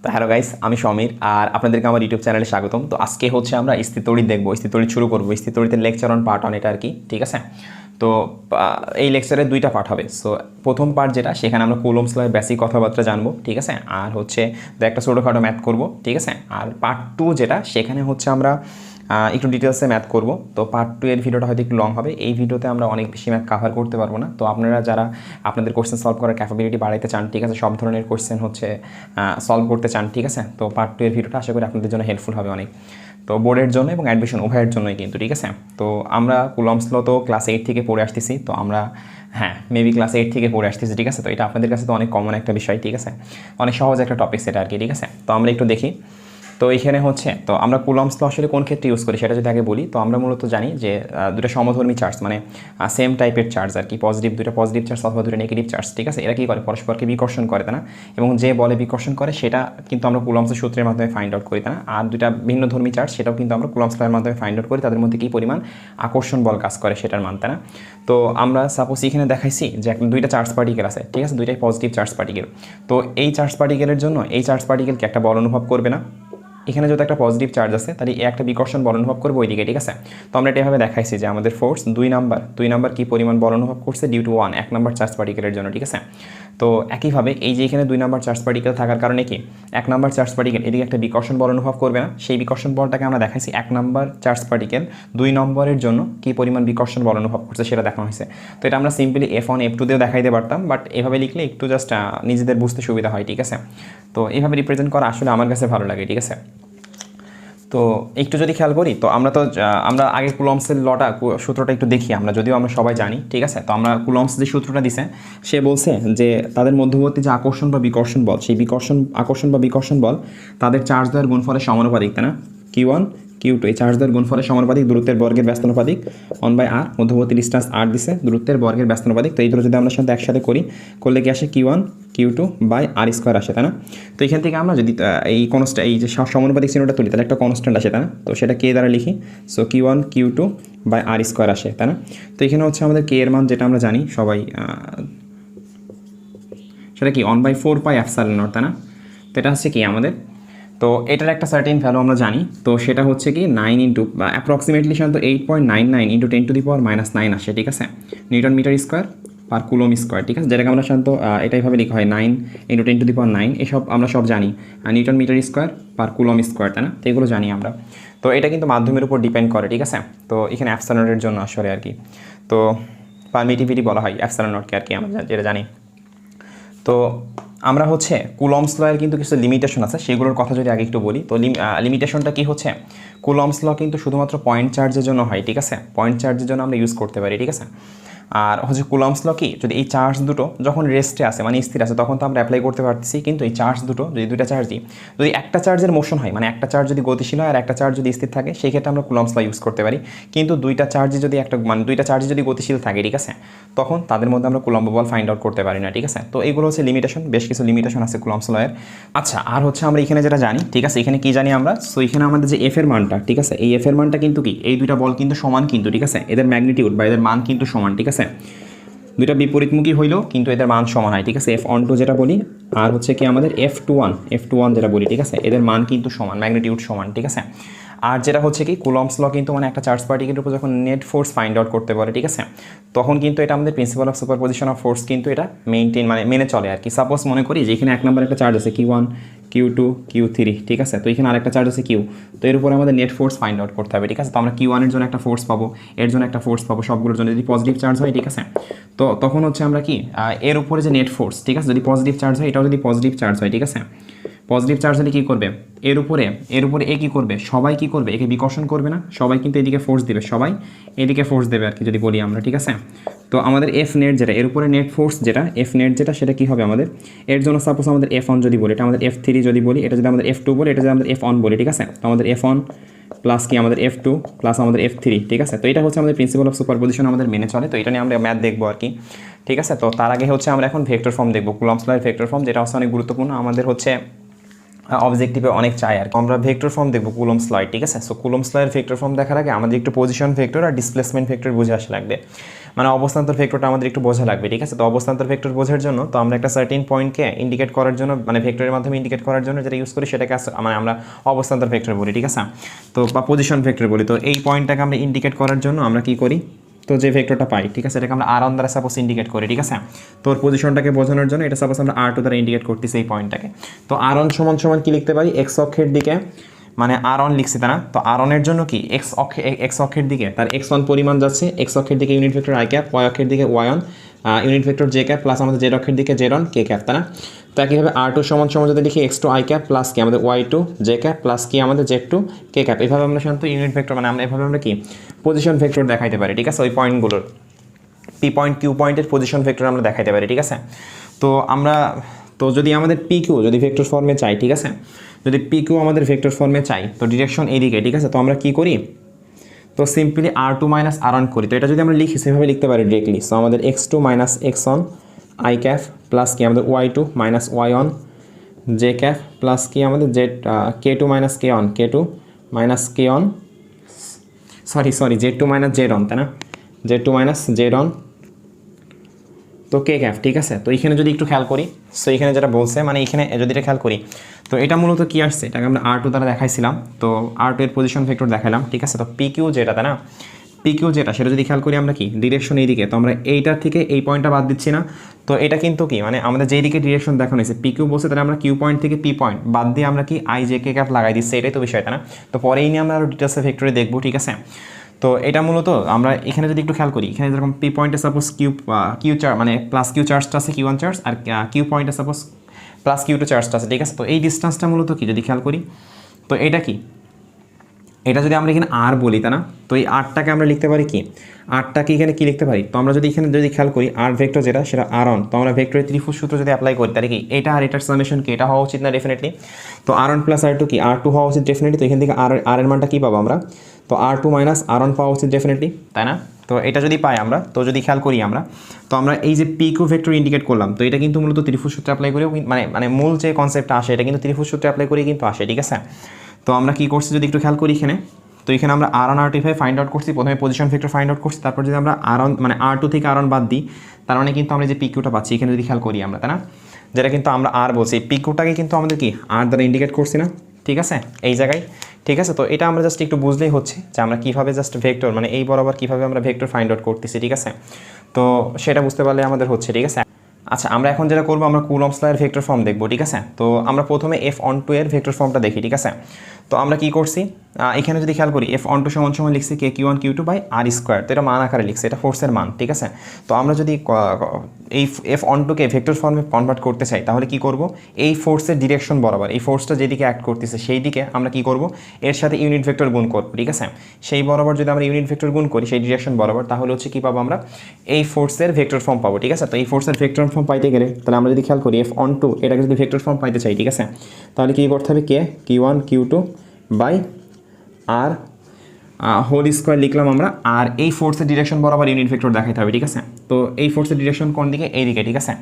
তো hello guys, আমি সমীর আর আপনাদেরকে আমার ইউটিউব চ্যানেলে স্বাগতম। তো আজকে হচ্ছে আমরা স্থিতড়ি দেখবো, স্থিতড়ি শুরু করবো। স্থিতড়িতে লেকচার অন পার্ট অন এটা আর কি, ঠিক আছে। তো এই লেকচারে দুইটা পার্ট হবে। সো প্রথম পার্ট যেটা, সেখানে আমরা কুলম্বস লয়ের বেসিক কথাবার্তা জানবো, ঠিক আছে। আর হচ্ছে একটা ছোটোখাটো ম্যাথ করবো, ঠিক আছে। আর পার্ট টু যেটা, সেখানে হচ্ছে আমরা একটু ডিটেলসে ম্যাথ করবো। তো পার্ট টু এর ভিডিওটা হয়তো একটু লং হবে। এই ভিডিওতে আমরা অনেক বেশি ম্যাথ কাভার করতে পারবো না। তো আপনারা যারা আপনাদের কোশ্চেন সলভ করার ক্যাপাবিলিটি বাড়াইতে চান, ঠিক আছে, সব ধরনের কোশ্চেন হচ্ছে সলভ করতে চান, ঠিক আছে, তো পার্ট টু এর ভিডিওটা আশা করি আপনাদের জন্য হেল্পফুল হবে অনেক। তো বোর্ডের জন্য এবং অ্যাডমিশন উভয়ের জন্যই কিন্তু, ঠিক আছে। তো আমরা কুলম্বস ল তো ক্লাস 8 থেকে পড়ে আসতেছি। তো আমরা মেবি ক্লাস 8 থেকে পড়ে আসতেছি, ঠিক আছে। তো এটা আপনাদের কাছে তো অনেক কমন একটা বিষয়, ঠিক আছে, অনেক সহজ একটা টপিক সেটা আর কি, ঠিক আছে। তো আমরা একটু দেখি। তো এইখানে হচ্ছে, তো আমরা কুলম্বস ল আসলে কোন ক্ষেত্রে ইউজ করি সেটা যদি আগে বলি, তো আমরা মূলত জানি যে দুটো সমধর্মী চার্জ, মানে সেম টাইপের চার্জ আর কি, দুটো পজিটিভ চার্জ অথবা দুটো নেগেটিভ চার্জ, ঠিক আছে, এরা কী করে, পরস্পরকে বিকর্ষণ করে, তাই না। এবং যে বলে বিকর্ষণ করে সেটা কিন্তু আমরা কুলম্বসের সূত্রের মাধ্যমে ফাইন্ড আউট করি, তাই না। আর দুটা ভিন্ন ধর্মী চার্জ, সেটাও কিন্তু আমরা কুলম্বস লয়ের মাধ্যমে ফাইন্ড আউট করি, তাদের মধ্যে কী পরিমাণ আকর্ষণ বল কাজ করে সেটার মান, তাই না। তো আমরা সাপোজ এখানে দেখাইছি যে দুইটা চার্জ পার্টিকেল আছে, ঠিক আছে, দুইটাই পজিটিভ চার্জ পার্টিকেল। তো এই চার্জ পার্টিকেলের জন্য এই চার্জ পার্টিকেলকে একটা বল অনুভব করবে না। এখানে যদি একটা পজিটিভ চার্জ আছে, তাহলে একটা বিকর্ষণ বল অনুভব করবো ওইদিকে, ঠিক আছে। তো আমরা এটা এভাবে দেখাইছি যে আমাদের ফোর্স দুই নাম্বার কি পরিমাণ বল অনুভব করছে ডিউ টু 1 নাম্বার চার্জ পার্টিকেলের জন্য, ঠিক আছে। তো একইভাবে এই যে এখানে 2 নাম্বার চার্জ পার্টিকেল থাকার কারণে কি 1 নাম্বার চার্জ পার্টিকেল এদিকে একটা বিকর্ষণ বল অনুভব করবে না। সেই বিকর্ষণ বলটাকে আমরা দেখাইছি 1 নাম্বার চার্জ পার্টিকেল 2 নম্বরের জন্য কি পরিমাণ বিকর্ষণ বল অনুভব করছে সেটা দেখানো হয়েছে। তো এটা আমরা সিম্পলি F1 F2 দিয়েও দেখাইতে পারতাম, বাট এভাবে লিখলে একটু জাস্ট নিজেদের বুঝতে সুবিধা হয়, ঠিক আছে। তো এইভাবে রিপ্রেজেন্ট করা আসলে আমার কাছে ভালো লাগে, ঠিক আছে। তো একটু যদি খেয়াল করি, তো আমরা আগে কুলম্বসের সূত্রটা একটু দেখি আমরা, যদিও আমরা সবাই জানি, ঠিক আছে। তো আমরা কুলম্বস যে সূত্রটা দিছে, সে বলছে যে তাদের মধ্যবর্তী যে আকর্ষণ বা বিকর্ষণ বল, সেই আকর্ষণ বা বিকর্ষণ বল তাদের চার্জ দ্বয়ের গুণফলের সমানুপাতিক, তাই না। Q1 Q2 এই চার্জ দ্বয়ের গুণফলের সমানুপাতিক, দূরত্বের বর্গের ব্যস্তানুপাতিক 1/r, মধ্যবর্তী ডিস্টেন্স r দিছে, দূরত্বের বর্গের ব্যস্তানুপাতিক। তো এই দুটো যদি আমরা সাথে একসাথে করলে কি আসে, Q1 Q2/r² আসে, তাই না। তো এখান থেকে আমরা যদি এই যে সমানুপাতিক চিহ্নটা তুলি, তাহলে একটা কনস্ট্যান্ট আসে, তাই না। তো সেটা কে দ্বারা লিখি, সো Q1 Q2/r² আসে, তাই না। তো এখানে হচ্ছে আমাদের কে এর মান যেটা আমরা জানি সবাই, সেটা কি 1/4πε0, তাই না। তো এটা হচ্ছে কি আমাদের, তো এটার একটা সার্টেন ভ্যালু আমরা জানি। তো সেটা হচ্ছে কি 9 ইন্টু অ্যাপ্রক্সিমেটলি সাধারণত 8.99 ইন্টু 10⁻⁹ আসে, ঠিক আছে, newton metre square per coulomb square, ঠিক আছে, যেটাকে আমরা সাধারণত এটাইভাবে লেখা হয় 9 ইন্টু 10⁹ এসব আমরা সব জানি, newton metre square per coulomb square, তাই না। তো এগুলো জানি আমরা। তো এটা কিন্তু মাধ্যমের উপর ডিপেন্ড করে, ঠিক আছে। তো এখানে অ্যাপসাইলনের জন্য আসলে আর কি, তো পারমিটিভিটি বলা হয় অ্যাপসাইলন নটকে আর কি, আমরা যেটা জানি। তো আমরা হচ্ছে কুলম্বস লয়ের কিন্তু কিছু লিমিটেশন আছে, সেগুলোর কথা যদি আগে একটু বলি। তো লিমিটেশনটা কি হচ্ছে, কুলম্বস ল কিন্তু শুধুমাত্র পয়েন্ট চার্জের জন্য হয়, ঠিক আছে, পয়েন্ট চার্জের জন্য আমরা ইউজ করতে পারি, ঠিক আছে। আর হচ্ছে কুলম্বস ল কি, যদি এই চার্জ দুটো যখন রেস্টে আছে, মানে স্থির আছে, তখন তো আমরা অ্যাপ্লাই করতে পারতেছি। কিন্তু এই চার্জ দুটো যদি দুইটা চার্জ দিই, যদি একটা চার্জের মোশন হয়, মানে একটা চার্জ যদি গতিশীল হয় আর একটা চার্জ যদি স্থির থাকে, সেই ক্ষেত্রে আমরা কুলম্বস ল ইউজ করতে পারি। কিন্তু দুইটা চার্জ যদি গতিশীল থাকে, ঠিক আছে, তখন তাদের মধ্যে আমরা কুলম্ব বল ফাইন্ড আউট করতে পারি না, ঠিক আছে। তো এইগুলো হচ্ছে লিমিটেশন, বেশ কিছু লিমিটেশন আছে কুলম্বস লয়ের। আচ্ছা, আর হচ্ছে আমরা এখানে যেটা জানি, ঠিক আছে, এখানে কি জানি আমরা, সো এখানে আমাদের যে এফ এর মানটা, ঠিক আছে, এই এফ এর মানটা কিন্তু কি, এই দুইটা বল কিন্তু সমান কিন্তু, ঠিক আছে, এদের ম্যাগনিটিউড বা এদের মান কিন্তু সমান, ঠিক আছে। দুইটা বিপরীতমুখী হইলেও কিন্তু এদের মান সমান হয়, ঠিক আছে, F12 যেটা বলি আর হচ্ছে কি আমাদের F21 যেটা বলি, ঠিক আছে, এদের মান কিন্তু সমান, ম্যাগনিটিউড সমান, ঠিক আছে। আর যেটা হচ্ছে কি কুলম্বস ল কিন্তু মানে একটা চার্জ পার্টিকেলের উপর যখন নেট ফোর্স ফাইন্ড আউট করতে পারে, ঠিক আছে, তখন কিন্তু এটা আমাদের principal of superposition of force কিন্তু এটা মেনে চলে আর কি। সাপোজ মনে করি যে এখানে 1 নম্বর একটা চার্জ আছে Q1 Q2 Q3, ঠিক আছে, তো এখানে আরেকটা চার্জ আছে Q, তো এর উপরে আমাদের নেট ফোর্স ফাইন্ড আউট করতে হবে, ঠিক আছে। তো আমরা Q1 এর জন্য একটা ফোর্স পাবো, এর জন্য একটা ফোর্স পাবো, সবগুলোর জন্য যদি পজিটিভ চার্জ হয়, ঠিক আছে। তো তখন হচ্ছে আমরা কি এর উপরে যে নেট ফোর্স, ঠিক আছে, যদি পজিটিভ চার্জ হয়, এটাও যদি পজিটিভ চার্জ হয়, ঠিক আছে, পজিটিভ চার্জ হলে কী করবে, এর উপরে এ কী করবে, সবাই কী করবে, একে বিকর্ষণ করবে না, সবাই কিন্তু এদিকে ফোর্স দেবে, সবাই এদিকে ফোর্স দেবে আর কি, যদি বলি আমরা, ঠিক আছে। তো আমাদের এফ নেট যেটা, এর উপরে নেট ফোর্স যেটা এফ নেট যেটা, সেটা কী হবে আমাদের, এর জন্য সাপোজ আমাদের F1 যদি বলি, এটা আমাদের F3 যদি বলি, এটা যদি আমাদের F2 বলি, এটা যদি আমাদের F1 বলি, ঠিক আছে। তো আমাদের F1 প্লাস কি আমাদের F2 প্লাস আমাদের F3, ঠিক আছে। তো এটা হচ্ছে আমাদের প্রিন্সিপাল অফ সুপারপজিশন আমাদের মেনে চলে। তো এটা নিয়ে আমরা ম্যাথ দেখবো আর কি, ঠিক আছে। তো তার আগে হচ্ছে আমরা এখন ভেক্টর ফর্ম দেখবো, কুলম্বস লয়ের ভেক্টর ফর্ম, যেটা হচ্ছে অনেক গুরুত্বপূর্ণ। আমাদের হচ্ছে অবজেক্টিভে অনেক চাই আর কি। আমরা ভেক্টর ফর্ম দেখবো কুলম্বস ল, ঠিক আছে। সো কুলম্বস ল এর ভেক্টর ফর্ম দেখার আগে আমাদের একটু পজিশন ভেক্টর আর ডিসপ্লেসমেন্ট ভেক্টর বুঝে আসা লাগবে, মানে অবস্থান্তর ভেক্টরটা আমাদের একটু বোঝা লাগবে, ঠিক আছে। তো অবস্থান্তর ভেক্টর বোঝার জন্য তো আমরা একটা সার্টেন পয়েন্টকে ইন্ডিকেট করার জন্য, মানে ভেক্টরের মাধ্যমে ইন্ডিকেট করার জন্য যেটা ইউজ করি সেটাকে মানে আমরা অবস্থান্তর ভেক্টর বলি, ঠিক আছে। তো বা পজিশন ভেক্টর বলি। তো এই পয়েন্টটাকে আমরা ইন্ডিকেট করার জন্য আমরা কি করি, তো যে ভেক্টরটা পাই, ঠিক আছে, এটাকে আমরা r1 দ্বারা সাপোজ ইন্ডিকেট করি, ঠিক আছে। তোর পজিশনটাকে বোঝানোর জন্য এটা সাপোজ আমরা r2 দ্বারা ইন্ডিকেট করতেছি এই পয়েন্টটাকে। তো r1 সমান সমান কি লিখতে পারি, x অক্ষের দিকে, মানে r1 লিখছি তা না, তো r1 এর জন্য কি x অক্ষের দিকে তার x1 পরিমাণ যাচ্ছে, x অক্ষের দিকে unit vector i cap, y অক্ষের দিকে y1 unit vector j cap plus আমাদের z অক্ষের দিকে z1 k ক্যাপ, তাই না। তো একইভাবে r2 সমান সমান যদি লিখি x2 i ক্যাপ প্লাস কি আমাদের y2 j ক্যাপ প্লাস কি আমাদের z2 k ক্যাপ। এভাবে আমরা সাধারণত ইউনিট ভেক্টর, মানে আমরা এভাবে আমরা কি পজিশন ভেক্টর দেখাইতে পারি, ঠিক আছে। ওই পয়েন্টগুলোর পি পয়েন্ট কিউ পয়েন্টের পজিশন ভেক্টর আমরা দেখাইতে পারি, ঠিক আছে। তো আমরা যদি আমাদের পি কিউ যদি ভেক্টর ফর্মে চাই, ঠিক আছে, যদি পি কিউ আমাদের ভেক্টর ফর্মে চাই তো ডিরেকশন এইদিকে, ঠিক আছে। তো আমরা কি করি, তো সিম্পলি r2 মাইনাস r1 করি। তো এটা যদি আমরা লিখি সেভাবে লিখতে পারি ডিরেক্টলি। সো আমাদের x2 minus x1 i cap plus কি আমাদের y2 minus y1 j cap plus কি আমাদের k2 minus k1 minus k1 sorry z2 minus z1, তাই না, z2 মাইনাস z1 তো কে ক্যাপ, ঠিক আছে। তো এখানে যদি একটু খেয়াল করি, সো এখানে যেটা বলছে, মানে এখানে যদি এটা খেয়াল করি তো এটা মূলত কি আসছে, এটাকে আমরা r2 দ্বারা দেখাইছিলাম, তো r2 এর পজিশন ভেক্টর দেখাইলাম, ঠিক আছে। তো pq যেটা, তাই না, pq যেটা সেটা যদি খেয়াল করি আমরা কি ডিরেকশন এইদিকে, তো আমরা এইটার থেকে এই পয়েন্টটা বাদ দিচ্ছি না। তো এটা কিন্তু কি মানে আমাদের যেই দিকে ডিরেকশন দেখানো হয়েছে pq বলছে, তাহলে আমরা কিউ পয়েন্ট থেকে পি পয়েন্ট বাদ দিয়ে আমরা কি i j k ক্যাপ লাগাই দিচ্ছি, এটাই তো বিষয়, তাই না। তো পরেই নিয়ে আমরা আরও ডিটেলসে ভেক্টরে দেখবো, ঠিক আছে। তো এটা মূলত আমরা এখানে যদি একটু খেয়াল করি, এখানে যেরকম পি পয়েন্টে সাপোজ কিউ চার্জ মানে প্লাস কিউ চার্জটা আছে, কিউ1 চার্জ, আর কিউ পয়েন্টে সাপোজ প্লাস কিউ2 চার্জটা আছে, ঠিক আছে। তো এই ডিস্টেন্সটা মূলত কি যদি খেয়াল করি, তো এটা কি, এটা যদি আমরা এখানে আর বলি, তা না, তো এই আরটাকে আমরা লিখতে পারি কি, আরটাকে এখানে কি লিখতে পারি, তো আমরা যদি এখানে যদি খেয়াল করি আর ভেক্টর যেটা সেটা r1, তো আমরা ভেক্টরের ত্রিভুজ সূত্র যদি অ্যাপ্লাই করি তাহলে কি এটা আর এটার সামেশন কি এটা হওয়া উচিত না, ডেফিনেটলি। তো r1 প্লাস r2 কি r2 হওয়া উচিত ডেফিনেটলি। তো এখান থেকে আর এর মানটা কি পাবো আমরা, তো r2 মাইনাস r1 পাওয়া উচিত ডেফিনেটলি, তাই না। তো এটা যদি পাই আমরা, তো যদি খেয়াল করি আমরা, তো আমরা এই যে pq ভেক্টর ইন্ডিকেট করলাম, তো এটা কিন্তু মূলত ত্রিভুজ সূত্র অ্যাপ্লাই করেও মানে মূল যে কনসেপ্টটা আসে এটা কিন্তু ত্রিভুজ সূত্র অ্যাপ্লাই করে কিন্তু আসে, ঠিক আছে। তো আমরা কি করছি যদি একটু খেয়াল করি এখানে, তো এখানে আমরা r1 r2 ফাইন্ড আউট করছি, প্রথমে পজিশন ভেক্টর ফাইন্ড আউট করছি, তারপর যদি আমরা r1 মানে r2 থেকে r1 বাদ দিই, তার মানে কিন্তু আমরা যে পিকিউটা পাচ্ছি এখানে যদি খেয়াল করি আমরা, তাই না, যেটা কিন্তু আমরা r বলছি, পিকিউটাকে কিন্তু আমাদের কি r দ্বারা ইন্ডিকেট করছি না, ঠিক আছে, এই জায়গায়, ঠিক আছে। তো এটা আমরা জাস্ট একটু বুঝলেই হচ্ছে যে আমরা কীভাবে জাস্ট ভেক্টর মানে এই বরাবর কীভাবে আমরা ভেক্টর ফাইন্ড আউট করতেছি, ঠিক আছে। তো সেটা বুঝতে পারলে আমাদের হচ্ছে, ঠিক আছে। আচ্ছা, আমরা এখন যেটা করবো আমরা কুলম্বস ল এর ভেক্টর ফর্ম দেখবো, ঠিক আছে। তো আমরা প্রথমে f12 এর ভেক্টর ফর্মটা দেখি, ঠিক আছে। তো আমরা কি করছি এখানে যদি খেয়াল করি f12 সমান সমান লিখছি k q1 q2 by r square, তো এটা মান আকারে লিখছি, এটা ফোর্সের মান, ঠিক আছে। তো আমরা যদি এই f12কে ভেক্টর ফর্মে কনভার্ট করতে চাই তাহলে কি করব, এই ফোর্সের ডিরেকশন বরাবর, এই ফোর্সটা যেদিকে অ্যাক্ট করতেছে সেই দিকে আমরা কি করব, এর সাথে ইউনিট ভেক্টর গুণ করব, ঠিক আছে। সেই বরাবর যদি আমরা ইউনিট ভেক্টর গুণ করি সেই ডিরেকশন বরাবর, তাহলে হচ্ছে কি পাবো আমরা এই ফোর্সের ভেক্টর ফর্ম পাবো, ঠিক আছে। তো এই ফোর্সের ভেক্টর ফর্ম পাইতে গেলে তাহলে আমরা যদি খেয়াল করি f12 এটাকে যদি ভেক্টর ফর্ম পাইতে চাই, ঠিক আছে, তাহলে কি করতে হবে, k q1 q2 by R whole square লিখলাম আমরা, আর এই ফোর্সের ডিরেকশন বরাবর ইউনিট ভেক্টর দেখাইতে হবে, ঠিক আছে। তো এই ফোর্সের ডিরেকশন কোন দিকে, এই দিকে, ঠিক আছে।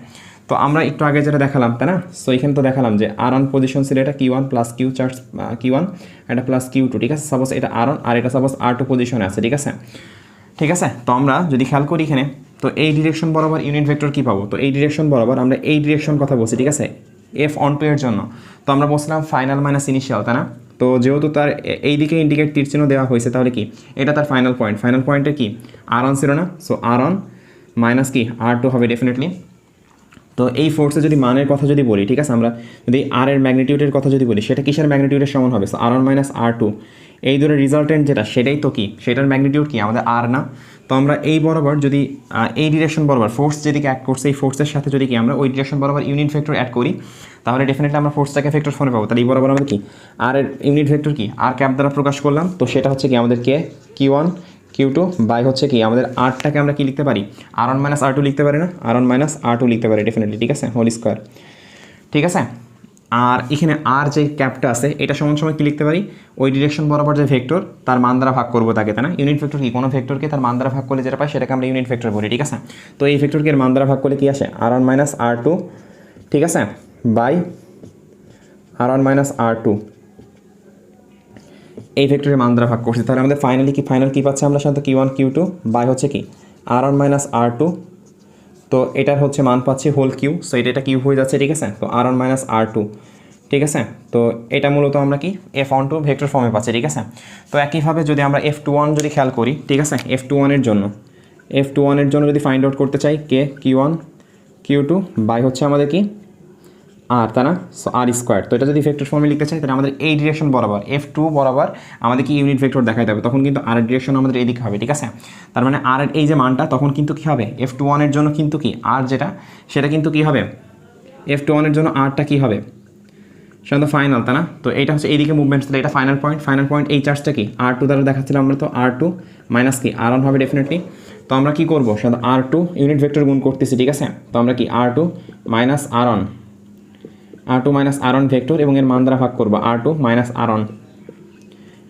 তো আমরা একটু আগে যেটা দেখালাম, তাই না, সো এখানে তো দেখালাম যে r1 পজিশন ছিল এটা q1 plus Q charge q1, এটা প্লাস q2, ঠিক আছে। সাপোজ এটা r1 আর এটা সাপোজ r2 পজিশনে আছে, ঠিক আছে, ঠিক আছে। তো আমরা যদি খেয়াল করি এখানে, তো এই ডিরেকশন বরাবর ইউনিট ভেক্টর কী পাবো, তো এই ডিরেকশন বরাবর আমরা এই ডিরেকশন কথা বলছি, ঠিক আছে, f12 এর জন্য। তো আমরা বলছিলাম ফাইনাল মাইনাস ইনিশিয়াল, তাই না। তো যেহেতু তার এই দিকে ইন্ডিকেট তীর চিহ্ন দেওয়া হয়েছে তাহলে কি এটা তার ফাইনাল পয়েন্টের কি r1 ছিল না, সো r1 মাইনাস কি r2 হবে ডেফিনেটলি। তো এই ফোর্সে যদি মানের কথা যদি বলি, ঠিক আছে, আমরা যদি r এর ম্যাগনিটিউডের কথা যদি বলি সেটা কিসের ম্যাগনিটিউডের সমান হবে, সো r1 মাইনাস r2, এই দুটো রিজাল্টেন্ট যেটা সেটাই তো কি সেটার ম্যাগনিটিউড কি আমাদের r না। তো আমরা এই বরাবর যদি এই ডিরেকশন বরাবর ফোর্স যেদিকে অ্যাড করছে এই ফোর্সের সাথে যদি কি আমরা ওই ডিরেকশন বরাবর ইউনিট ভেক্টর অ্যাড করি তাহলে ডেফিনেটলি আমরা ফোর্সটাকে ভেক্টর ফর্মে পাবো। তাহলে এই বরাবর আমরা কি আর এর ইউনিট ভেক্টর কি আর ক্যাপ দ্বারা প্রকাশ করলাম, তো সেটা হচ্ছে কি আমাদের কে q1 q2 বাই হচ্ছে কি আমাদের আরটাকে আমরা কি লিখতে পারি, r1 মাইনাস r2 লিখতে পারি না, r1 মাইনাস r2 লিখতে পারি ডেফিনেটলি, ঠিক আছে, হোল স্কোয়ার, ঠিক আছে। আর এখানে আর যে ক্যাপটা আছে এটা সমান সময় কি লিখতে পারি, ওই ডিরেকশন বরাবর যে ভেক্টর তার মান দ্বারা ভাগ করবো তাকে, তাই না। ইউনিট ভেক্টর কি কোনো ভেক্টরকে তার মান দ্বারা ভাগ করলে যেটা পাই সেটাকে আমরা ইউনিট ভেক্টর বলি, ঠিক আছে। তো এই ভেক্টরকে এর মান দ্বারা ভাগ করলে কি আসে r1 মাইনাস r2, ঠিক আছে, বাই R1 মাইনাস R2 এই ভেক্টরের মান দ্বারা ভাগ করছি, তাহলে আমাদের ফাইনাল কি পাচ্ছি আমরা সাধারণত Q1 Q2 বাই হচ্ছে কি R1 মাইনাস R2, তো এটার হচ্ছে মান পাচ্ছি হোল কিউ, সো এটা কিউব হয়ে যাচ্ছে, ঠিক আছে। তো R1 মাইনাস R2, ঠিক আছে। তো এটা মূলত আমরা কি F12 ভেক্টর ফর্মে পাচ্ছি, ঠিক আছে। তো একইভাবে যদি আমরা F21 যদি খেয়াল করি, ঠিক আছে, F21 এর জন্য যদি ফাইন্ড আউট করতে চাই কে Q1 Q2 বাই হচ্ছে আমাদের কি আর, তাই না, সো আর স্কোয়ার। তো এটা যদি ভেক্টর ফর্মে লিখতে চাই তাহলে আমাদের এই ডিরেকশন বরাবর F2 বরাবর আমাদের কি ইউনিট ভেক্টর দেখাতে হবে, তখন কিন্তু আর এর ডিরেকশন আমাদের এদিকে হবে, ঠিক আছে। তার মানে আর এর এই যে মানটা তখন কিন্তু কী হবে F21 এর জন্য কিন্তু কি আর যেটা সেটা কিন্তু কী হবে F21 এর জন্য আরটা কী হবে সাধারণত ফাইনাল, তাই না। তো এটা হচ্ছে এইদিকে মুভমেন্ট, তাহলে এটা ফাইনাল পয়েন্ট এই চার্জটা কি R2 দ্বারা দেখাচ্ছিলাম আমরা, তো R2 মাইনাস কি R1 হবে ডেফিনেটলি। তো আমরা কী করবো সাধারণত R2 ইউনিট ভেক্টর গুণ করতেছি, ঠিক আছে। তো আমরা কি R2 মাইনাস R1 ভেক্টর এবং এর মান দ্বারা ভাগ করবো R2 মাইনাস R1,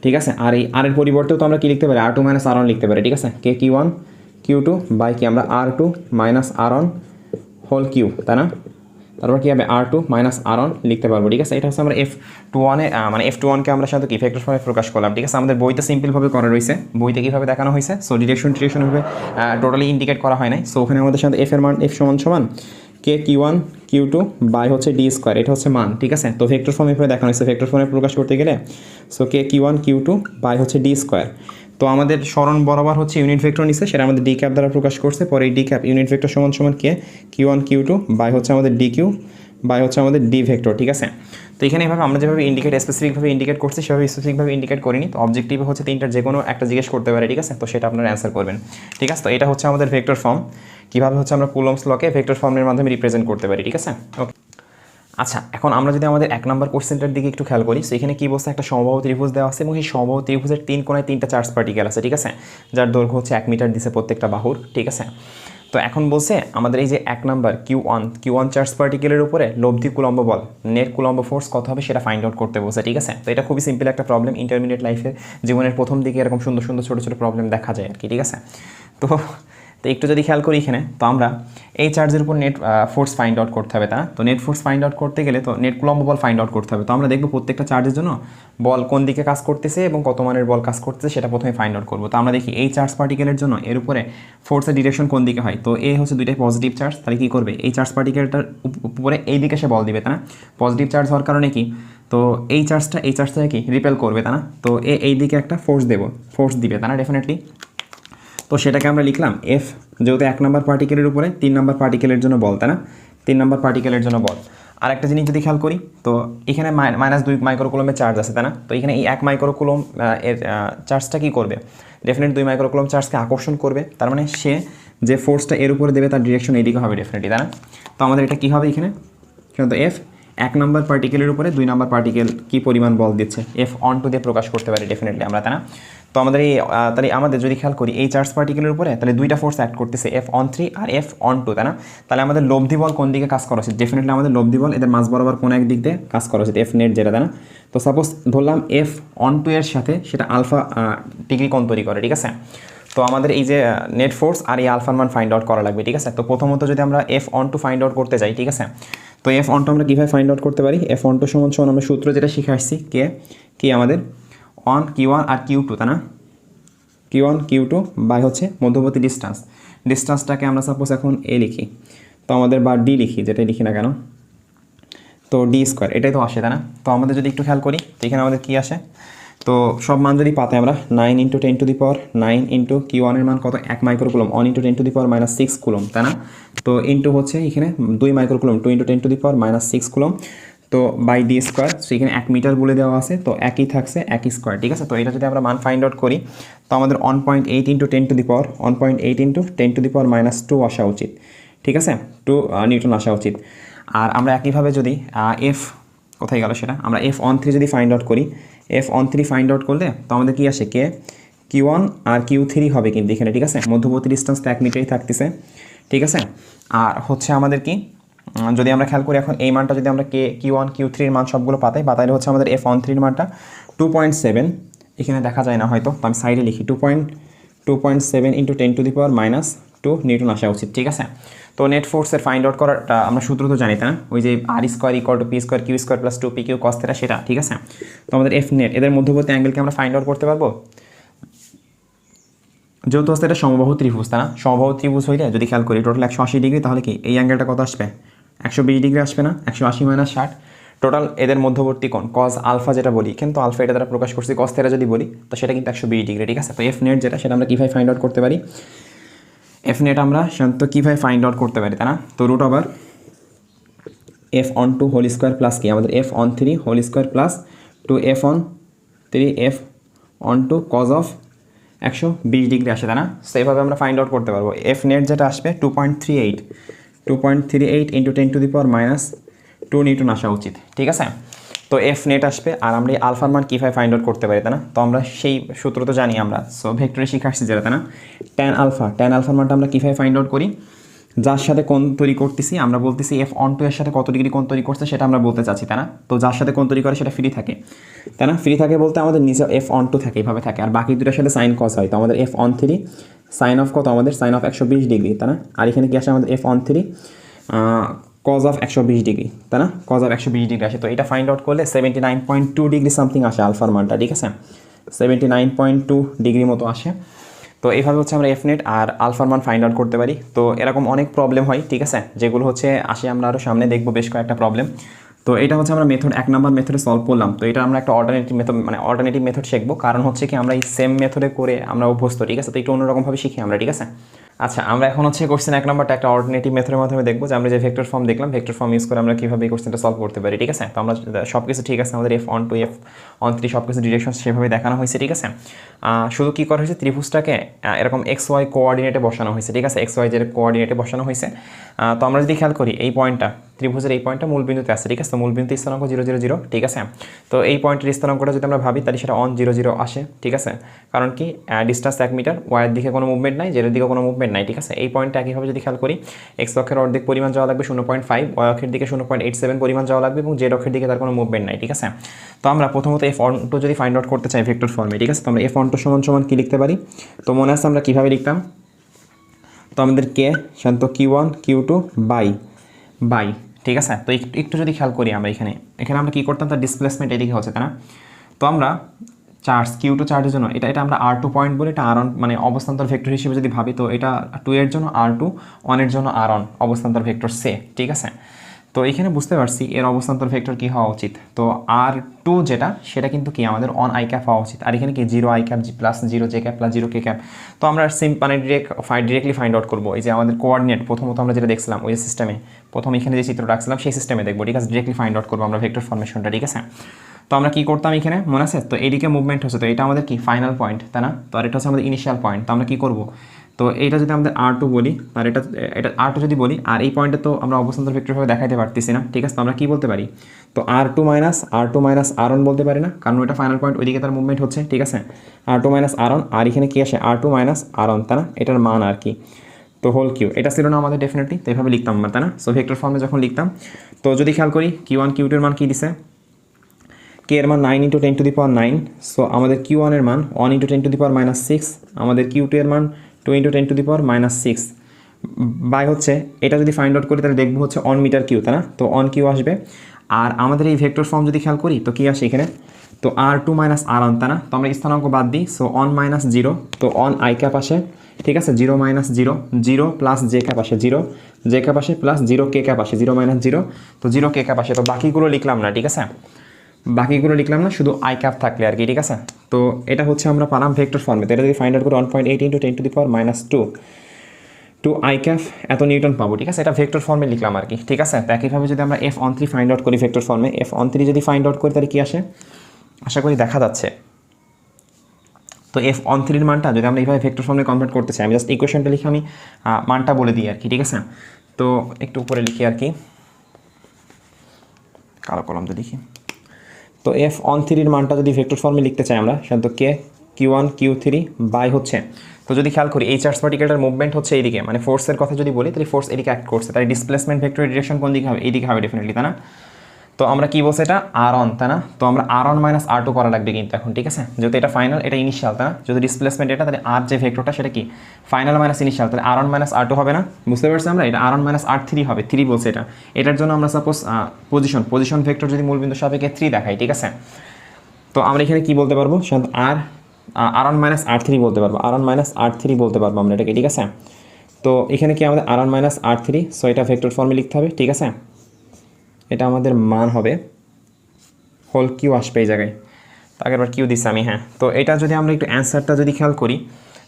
ঠিক আছে। আর এই আর এর পরিবর্তেও তো আমরা কি লিখতে পারি R2 মাইনাস R1 লিখতে পারি, ঠিক আছে। কে Q1 Q2 বাই কি আমরা R2 minus R1 whole Q, তাই না। তারপর কী হবে R2 মাইনাস R1 লিখতে পারবো, ঠিক আছে। এটা হচ্ছে আমরা F21 মানে F21কে আমরা সাথে কি ভেক্টর ফর্মে প্রকাশ করলাম, ঠিক আছে। আমাদের বইতে সিম্পলভাবে করা রয়েছে, বইতে কীভাবে দেখানো হয়েছে, সো ডিরেকশনভাবে টোটালি ইন্ডিকেট করা হয় নাই। সো ওখানে আমাদের সাথে F এর মান F সমান কে Q1 Q2 বাই হচ্ছে D স্কোয়ার, এটা হচ্ছে মান, ঠিক আছে। তো ভেক্টর ফর্মে এভাবে দেখানো হয়েছে, ভেক্টর ফর্মে প্রকাশ করতে গেলে so K Q1 Q2 by হচ্ছে D স্কোয়ার। তো আমাদের স্মরণ বরাবর হচ্ছে ইউনিট ভেক্টর নিচ্ছে, সেটা আমাদের ডি ক্যাপ দ্বারা প্রকাশ করছে, পরে এই ডি ক্যাপ ইউনিট ভেক্টর সমান কে Q1 Q2 বাই হচ্ছে আমাদের ডি কিউ বাই হচ্ছে আমাদের ডি ভেক্টর, ঠিক আছে। তো এখানে এভাবে আমরা যেভাবে স্পেসিফিকভাবে ইন্ডিকেট করছি সেভাবে স্পেসিফিকভাবে ইন্ডিকেট করিনি। তো অবজেক্টিভ হচ্ছে তিনটার যে কোনো একটা জিজ্ঞেস করতে পারে, ঠিক আছে। তো সেটা আপনারা অ্যান্সার করবেন, ঠিক আছে। তো এটা হচ্ছে আমাদের ভেক্টর ফর্ম, কীভাবে হচ্ছে আমরা কুলম্বস লকে ভেক্টর ফর্মের মাধ্যমে রিপ্রেজেন্ট করতে পারি, ঠিক আছে। ওকে, আচ্ছা, এখন আমরা যদি আমাদের 1 নম্বর কোশ্চেনটার দিকে একটু খেয়াল করি, সো এখানে কী বলছে, একটা সমবাহু ত্রিভুজ দেওয়া আছে এবং এই সমবাহু ত্রিভুজের 3 কোণায় 3টা চার্জ পার্টিকেল আছে, ঠিক আছে, যার দৈর্ঘ্য হচ্ছে 1 মিটার দিছে প্রত্যেকটা বাহুর, ঠিক আছে। তো এখন বলছে আমাদের এই যে 1 নাম্বার Q1 চার্জ পার্টিকেলের উপরে লব্ধি কুলম্ব বল নেট কুলম্ব ফোর্স কত হবে সেটা ফাইন্ড আউট করতে বলছে, ঠিক আছে। তো এটা খুবই সিম্পল একটা প্রবলেম, ইন্টারমিডিয়েট লাইফে জীবনের প্রথম দিকে এরকম সুন্দর সুন্দর ছোটো ছোটো প্রবলেম দেখা যায় আর কি, ঠিক আছে। তো একটু যদি খেয়াল করি এখানে, তো আমরা এই চার্জের উপর নেট ফোর্স ফাইন্ড আউট করতে হবে, তা তো নেট ফোর্স ফাইন্ড আউট করতে গেলে তো নেট কুলম্ব বল ফাইন্ড আউট করতে হবে। তো আমরা দেখবো প্রত্যেকটা চার্জের জন্য বল কোন দিকে কাজ করতেছে এবং কত মানের বল কাজ করতেছে সেটা প্রথমে ফাইন্ড আউট করবো। তো আমরা দেখি এই চার্জ পার্টিকেলের জন্য এর উপরে ফোর্সের ডিরেকশন কোন দিকে হয়, তো এ হচ্ছে দুইটাই পজিটিভ চার্জ, তাহলে কী করবে এই চার্জ পার্টিকেলটার উপরে এই দিকে সে বল দিবে, তা না, পজিটিভ চার্জ হওয়ার কারণে কি, তো এই চার্জটা কি রিপেল করবে, তা না। তো এই দিকে একটা ফোর্স দিবে, তা না, ডেফিনেটলি। তো সেটাকে আমরা লিখলাম এফ, যেহেতু 1 নম্বর পার্টিকেলের উপরে 3 নম্বর পার্টিকেলের জন্য বল, তাই না, 3 নম্বর পার্টিকেলের জন্য বল। আর একটা জিনিস যদি খেয়াল করি, তো এখানে -2 মাইক্রোকুলমের চার্জ আছে, তাই না। তো এখানে এই 1 মাইক্রোকুলম এর চার্জটা কী করবে, ডেফিনেট 2 মাইক্রোকুলম চার্জকে আকর্ষণ করবে, তার মানে সে যে ফোর্সটা এর উপরে দেবে তার ডিরেকশন এইদিকে হবে ডেফিনেটলি, তাই না। তো আমাদের এটা কী হবে এখানে, কিন্তু এফ 1 নম্বর পার্টিকেলের উপরে 2 নম্বর পার্টিকেল কী পরিমাণ বল দিচ্ছে F12 দিয়ে প্রকাশ করতে পারি ডেফিনেটলি আমরা, তাই না। তো আমাদের তাহলে আমাদের যদি খেয়াল করি এই চার্জ পার্টিকেলের উপরে তাহলে দুইটা ফোর্স অ্যাক্ট করতেছে F13 আর F12, তাই না। তাহলে আমাদের লব্ধি বল কোন দিকে কাজ করা উচিত, ডেফিনেটলি আমাদের লব্ধি বল এদের মাঝ বরাবর কোন এক দিক দিয়ে কাজ করা উচিত, F নেট যেটা, তাই না। তো সাপোজ ধরলাম F12 এর সাথে সেটা আলফা ডিগ্রি কোণ তৈরি করে, ঠিক আছে। তো আমাদের এই যে নেট ফোর্স আর এই আলফার মান ফাইন্ড আউট করা লাগবে, ঠিক আছে। তো প্রথমত যদি আমরা F12 ফাইন্ড আউট করতে যাই, ঠিক আছে, তো F12 আমরা কীভাবে ফাইন্ড আউট করতে পারি, F12 সমান আমরা সূত্র যেটা শিখে আসছি কি আমাদের Q1 আর Q2, তাই না, Q1 Q2 বাই হচ্ছে মধ্যবর্তী ডিস্টেন্সটাকে আমরা সাপোজ এখন এ লিখি, তো আমাদের বা ডি লিখি, যেটাই লিখি না কেন, তো ডি স্কোয়ার এটাই তো আসে, তাই না। তো আমাদের যদি একটু খেয়াল করি তো এখানে আমাদের কী আসে, তো সব মান যদি পাতে আমরা 9 × 10⁻9 ইন্টু Q1 এর মান কত 1 মাইক্রোকুলম 1 × 10⁻6 কুলম, তাই না। তো ইন্টু হচ্ছে এখানে 2 মাইক্রোকুলম 2 × 10⁻6 কুলম, তো বাই ডি স্কোয়ার, সো এখানে 1 মিটার বলে দেওয়া আছে, তো একই থাকছে একই স্কোয়ার, ঠিক আছে। তো এটা যদি আমরা মান ফাইন্ড আউট করি তো আমাদের 1.8 × 10⁻2 আসা উচিত, ঠিক আছে, 2 নিউটন আসা উচিত। আর আমরা একইভাবে যদি এফ কোথায় গেল সেটা, আমরা F13 যদি ফাইন্ড আউট করি, F13 ফাইন্ড আউট করলে তো আমাদের কি আসে Q1 আর Q3 হবে কিন্তু এখানে, ঠিক আছে, মধ্যবর্তী ডিস্টেন্স তো 1 মিটারই থাকতেছে, ঠিক আছে। আর হচ্ছে আমাদের কি, যদি আমরা খেয়াল করি এখন এই মানটা যদি আমরা Q1 Q3 এর মান সবগুলো পাতাইলে হচ্ছে আমাদের F13 এর মানটা 2.7, এখানে দেখা যায় না হয়তো, তো আমি সাইডে লিখি 2.7 × 10⁻2 নিউটন আসা উচিত, ঠিক আছে। তো নেট ফোর্সের ফাইন্ড আউট করাটা আমরা সূত্র তো জানি, তাই না? ওই যে আর square equal to P square Q square plus 2 PQ cos θ, সেটা ঠিক আছে। তো আমাদের এফ নেট, এদের মধ্যবর্তী অ্যাঙ্গেলকে আমরা ফাইন্ড আউট করতে পারবো। যেহেতু হচ্ছে এটা সমবাহু ত্রিভুজ, তাই না? সমবাহু ত্রিভুজ হইলে যদি খেয়াল করি টোটাল 180 ডিগ্রি, তাহলে কি এই অ্যাঙ্গেলটা কত আসবে? 120 ডিগ্রি আসবে না? 180 - 60 টোটাল এদের মধ্যবর্তী কোণ কজ আলফা যেটা বলি, কিন্তু আলফা এটা দ্বারা প্রকাশ করছি, কস থিটা যদি বলি তো সেটা কিন্তু 120 ডিগ্রি, ঠিক আছে। তো এফ নেট যেটা, সেটা আমরা কীভাবে ফাইন্ড আউট করতে পারি? এফ নেট আমরা সাধারণত কীভাবে ফাইন্ড আউট করতে পারি, তাই না? তো root over F on two whole square plus কি আমাদের F on 3 whole square plus 2f(3) F on two cos of 120 degree আসে, তাই না? সেইভাবে আমরা ফাইন্ড আউট করতে পারবো। এফ নেট যেটা আসবে 2.38 ইন্টু 10⁻² নিউটন আসা উচিত, ঠিক আছে। তো এফ নেট আসবে, আর আমরা এই আলফার মান কীভাবে ফাইন্ড আউট করতে পারি, তাই না? তো আমরা সেই সূত্র তো জানি আমরা, সো ভেক্টরে শিখে আসছি যেটা, তাই না? ট্যান আলফার মানটা আমরা কীভাবে ফাইন্ড আউট করি? যার সাথে কোণ তৈরি করতেছি আমরা বলতেছি এফ অন টু এর সাথে কত ডিগ্রি কোণ তৈরি করছে সেটা আমরা বলতে চাচ্ছি, তাই না? তো যার সাথে কোণ তৈরি করে সেটা ফ্রি থাকে, তাই না? ফ্রি থাকে বলতে আমাদের নিচে এফ অন টু থাকে, এইভাবে থাকে, আর বাকি দুটোর সাথে সাইন কস হয়। তো আমাদের এফ অন 3 সাইন অফ কত? আমাদের সাইন অফ 120 ডিগ্রি, তাই না? আর এখানে কি আসে আমাদের F on 3 cos of 120 degree, তাই না? কজ অফ 120 ডিগ্রি আসে। তো এটা ফাইন্ড আউট করলে 79.2 ডিগ্রি সামথিং আসে আলফার মানটা, ঠিক আছে? 79.2 ডিগ্রি মতো আসে। তো এইভাবে হচ্ছে আমরা এফ নেট আর আলফার মান ফাইন্ড আউট করতে পারি। তো এরকম অনেক প্রবলেম হয়, ঠিক আছে, যেগুলো হচ্ছে আসে, আমরা আরও সামনে দেখবো বেশ কয়েকটা প্রবলেম। তো এটা হচ্ছে আমরা মেথড 1 নম্বর মেথডে সলভ করলাম। তো এটা আমরা একটা অল্টারনেটিভ মেথড শিখবো, কারণ হচ্ছে কি আমরা এই সেম মেথডে করে আমরা অভ্যস্ত, ঠিক আছে। তো একটু অন্যরকমভাবে শিখি আমরা, ঠিক আছে। আচ্ছা, আমরা এখন হচ্ছে কোশ্চেন 1 নম্বরটা একটা অল্টারনেটিভ মেথডের মাধ্যমে দেখবো, যে আমরা যে ভেক্টর ফর্ম দেখলাম, ভেক্টর ফর্ম ইউজ করে আমরা কীভাবে এই কোশ্চেনটা সলভ করতে পারি, ঠিক আছে। তো আমরা সব কিছু ঠিক আছে, আমাদের F on two F on 3 সব কিছু ডিরেকশন সেভাবে দেখানো হয়েছে, ঠিক আছে। শুধু কী করা হয়েছে, ত্রিভুজটাকে এরকম XY কোঅর্ডিনেটে বসানো হয়েছে, ঠিক আছে, XY যে কোঅর্ডিনেটে বসানো হয়েছে। তো আমরা যদি খেয়াল করি এই পয়েন্টটা, ত্রিভুজের এই পয়েন্টটা মূল বিন্দুতে আছে, ঠিক আছে। তো মূল বিন্দু স্থানাঙ্ক 0 0 0, ঠিক আছে। তো এই পয়েন্টের স্থানাঙ্কটা যদি আমরা ভাবি তাহলে সেটা অন 0 0 আসে, ঠিক আছে। কারণ কি ডিস্টেন্স 1 মিটার, ওয়াইয়ের দিকে কোনো মুভমেন্ট নাই, জেডের দিকে কোনো মুভমেন্ট নাই, ঠিক আছে। এই পয়েন্টটা একইভাবে যদি খেয়াল করি, এক্স অক্ষের অর্ধেক পরিমাণ যাওয়া লাগবে 0.5, ওয়াই অক্ষের দিকে 0.87 পরিমাণ যাওয়া লাগবে, এবং জেড অক্ষের দিকে তার কোনো মুভমেন্ট নাই, ঠিক আছে। তো আমরা প্রথমত এফ অন টু যদি ফাইন্ড আউট করতে চাই ভেক্টর ফর্মে, ঠিক আছে, তো আমরা এফ অন টু সমান সমান কী লিখতে পারি? তো মনে আছে আমরা কীভাবে লিখতাম? তো আমাদের কে শান্ত Q1 Q2 বাই, ঠিক আছে। তো একটু যদি খেয়াল করি আমরা এখানে আমরা কী করতাম, তার ডিসপ্লেসমেন্ট এদিকে হচ্ছে, তাই না? তো আমরা চার্জ Q2 চার্জের জন্য এটা আমরা R2 পয়েন্ট বলি, এটা R1 মানে অবস্থান্তর ভেক্টর হিসেবে যদি ভাবি, তো এটা 2 এর জন্য R2, 1 এর জন্য R1 অবস্থান্তর ভেক্টর সে, ঠিক আছে। তো এখানে বুঝতে পারছি এর অবস্থান্তর ভেক্টর কী হওয়া উচিত। তো R2 যেটা, সেটা কিন্তু কি আমাদের অন আই ক্যাপ হওয়া উচিত, আর এখানে কি 0 i cap plus 0 j cap plus 0 k cap. তো আমরা মানে ডিরেক্টলি ফাইন্ড আউট করবো এই যে আমাদের কোঅর্ডিনেট, প্রথমত আমরা যেটা দেখছিলাম ওই সিস্টেমে, প্রথম এখানে যে চিত্র রাখছিলাম সেই সিস্টেমে দেখবো, ঠিক আছে। ডিরেক্টলি ফাইন্ড আউট করবো আমরা ভেক্টর ফরমেশনটা, ঠিক আছে। তো আমরা কী করতাম এখানে মনে আছে? তো এইদিকে মুভমেন্ট হচ্ছে, তো এটা আমাদের কি ফাইনাল পয়েন্ট, তাই না? তো আর এটা হচ্ছে আমাদের ইনিশিয়াল পয়েন্ট। তো আমরা কী করবো, তো এইটা যদি আমাদের R2 বলি, আর এটা R2 যদি বলি, আর এই পয়েন্টে তো আমরা অবস্থান্তর ভেক্টরভাবে দেখাইতে পারতেছি না, ঠিক আছে। তো আমরা কী বলতে পারি? তো R2 মাইনাস R1 বলতে পারি না, কারণ ওইটা ফাইনাল পয়েন্ট, ওইদিকে তার মুভমেন্ট হচ্ছে, ঠিক আছে। R2 মাইনাস R1, আর এখানে কী আসে R2 মাইনাস R1, তাই না? এটার মান আর কি, তো হোল কিউ, এটা ছিল না আমাদের ডেফিনেটলি, তো এইভাবে লিখতাম আমরা, তাই না? সো ভেক্টর ফর্মে যখন লিখতাম, তো যদি খেয়াল করি Q1 Q2 এর মান কী দিছে, কে এর মান 9 × 10⁻⁹, সো আমাদের Q1 এর মান 1 × 10⁻⁶, আমাদের Q2 এর মান 2 × 10⁻⁶, বাই হচ্ছে এটা যদি ফাইন্ড আউট করি তাহলে দেখবো হচ্ছে 1 মিটার কিউ, তাই না? তো 1 কিউ আসবে। আর আমাদের এই ভেক্টর ফর্ম যদি খেয়াল করি তো কী আসে এখানে, তো R2 মাইনাস R1, তাই না? তো আমরা স্থানাঙ্ক বাদ দিই, সো 1 মাইনাস 0, তো 1 i ক্যাপ আসে, ঠিক আছে। 0 মাইনাস 0, 0 প্লাস j ক্যাপ আসে, 0 j ক্যাপ আসে প্লাস 0 k ক্যাপ আসে, 0 মাইনাস 0, তো 0 k ক্যাপ আসে। তো বাকিগুলো লিখলাম না, ঠিক আছে, বাকিগুলো লিখলাম না, শুধু আই ক্যাপ থাকলে আর কি, ঠিক আছে। তো এটা হচ্ছে আমরা পালাম ভেক্টর ফর্মে। তো এটা যদি ফাইন্ড আউট করি 1.8 × 10⁻², 2 i ক্যাপ এত নিউটন পাবো, ঠিক আছে। এটা ভেক্টর ফর্মে লিখলাম আর কি, ঠিক আছে। তো একইভাবে যদি আমরা এফ অন 3 ফাইন্ড আউট করি ভেক্টর ফর্মে, এফ অন 3 যদি ফাইন্ড আউট করি তাহলে কী আসে আশা করি দেখা যাচ্ছে। তো এফ অন 3 মানটা যদি আমরা এইভাবে ভেক্টর ফর্মে কনভার্ট করতে চাই, আমি জাস্ট ইকুয়েশনটা লিখে আমি মানটা বলে দিই আর কি, ঠিক আছে। তো একটু উপরে লিখি আর কি, কালো কলমটা লিখি। তো এফ অন 3 মানটা যদি ভেক্টর ফর্মে লিখতে চাই আমরা, সাধারণত কে Q1 Q3 বাই হচ্ছে, তো যদি খেয়াল করি এই চার্জ পার্টিকেলটার মুভমেন্ট হচ্ছে এইদিকে, মানে ফোর্সের কথা যদি বলি তাহলে ফোর্স এদিকে অ্যাক্ট করছে, তাই ডিসপ্লেসমেন্ট ভেক্টরের ডিরেকশন কোন দিকে হবে, এইদিকে হবে ডেফিনেটলি, তাই না? তো আমরা কি বলছি এটা R1 তাই না, তো আমরা R1 মাইনাস R2 করা লাগবে কিন্তু এখন, ঠিক আছে, যেহেতু এটা ফাইনাল এটা ইনিশিয়াল তাই না, যদি ডিসপ্লেসমেন্ট এটা তাহলে আর যে ভেক্টরটা সেটা কি ফাইনাল মাইনাস ইনিশিয়াল, তাহলে R1 মাইনাস R2 হবে না, বুঝতে পারছি আমরা, এটা R1 মাইনাস R3 হবে, 3 বলছে এটা, এটার জন্য আমরা সাপোজ পজিশন ভেক্টর যদি মূলবিন্দু সাপেক্ষে 3 দেখাই, ঠিক আছে, তো আমরা এখানে কি বলতে পারবো R1 মাইনাস R3 বলতে পারবো, R1 মাইনাস R3 বলতে পারবো আমরা এটাকে, ঠিক আছে। তো এখানে কি আমাদের R1 মাইনাস R3, সো এটা ভেক্টর ফর্মে লিখতে হবে, ঠিক আছে, এটা আমাদের মান হবে হোল কিউ আসবে এই জায়গায়, তো আগেরবার কিউ দিচ্ছি আমি, হ্যাঁ, তো এটা যদি আমরা একটু অ্যান্সারটা যদি খেয়াল করি,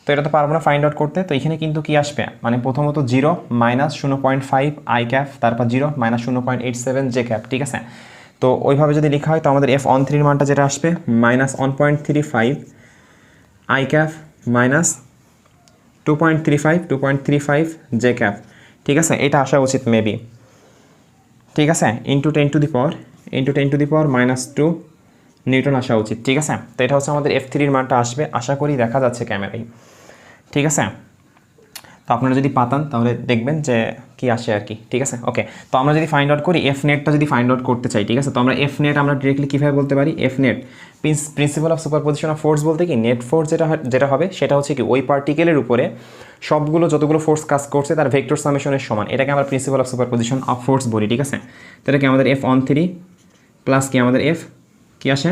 তো এটা তো পারবো না ফাইন্ড আউট করতে, তো এখানে কিন্তু কি আসবে মানে প্রথমত 0 মাইনাস 0.5 আই ক্যাপ, তারপর 0 মাইনাস 0.87 জে ক্যাপ, ঠিক আছে। তো ওইভাবে যদি লেখা হয় তো আমাদের F13 এর মানটা যেটা আসবে minus 1.35 I cap minus 2.35 J cap, ঠিক আছে, এটা আসা উচিত মেবি, ঠিক আছে, into 10 to the power minus 2 Newton আসা উচিত, ঠিক আছে। তো এটা হচ্ছে আমাদের F3 এর মানটা আসবে, আশা করি দেখা যাচ্ছে ক্যামেরায়, ঠিক আছে। তো আপনারা যদি পাতান তাহলে দেখবেন যে কি আসে আর কি, ঠিক আছে। ওকে, তো আমরা যদি ফাইন্ড আউট করি এফ নেটটা যদি ফাইন্ড আউট করতে চাই, ঠিক আছে, তো আমরা এফ নেট আমরা ডিরেক্টলি কীভাবে বলতে পারি, F net principal of superposition of force বলতে কি নেট ফোর্স যেটা হবে সেটা হচ্ছে কি ওই পার্টিকেলের উপরে সবগুলো যতগুলো ফোর্স কাজ করছে তার ভেক্টর সামেশনের সমান, এটাকে আমরা principal of superposition of force বলি, ঠিক আছে। তো এটাকে আমাদের F13 প্লাস কি আমাদের এফ কি আসে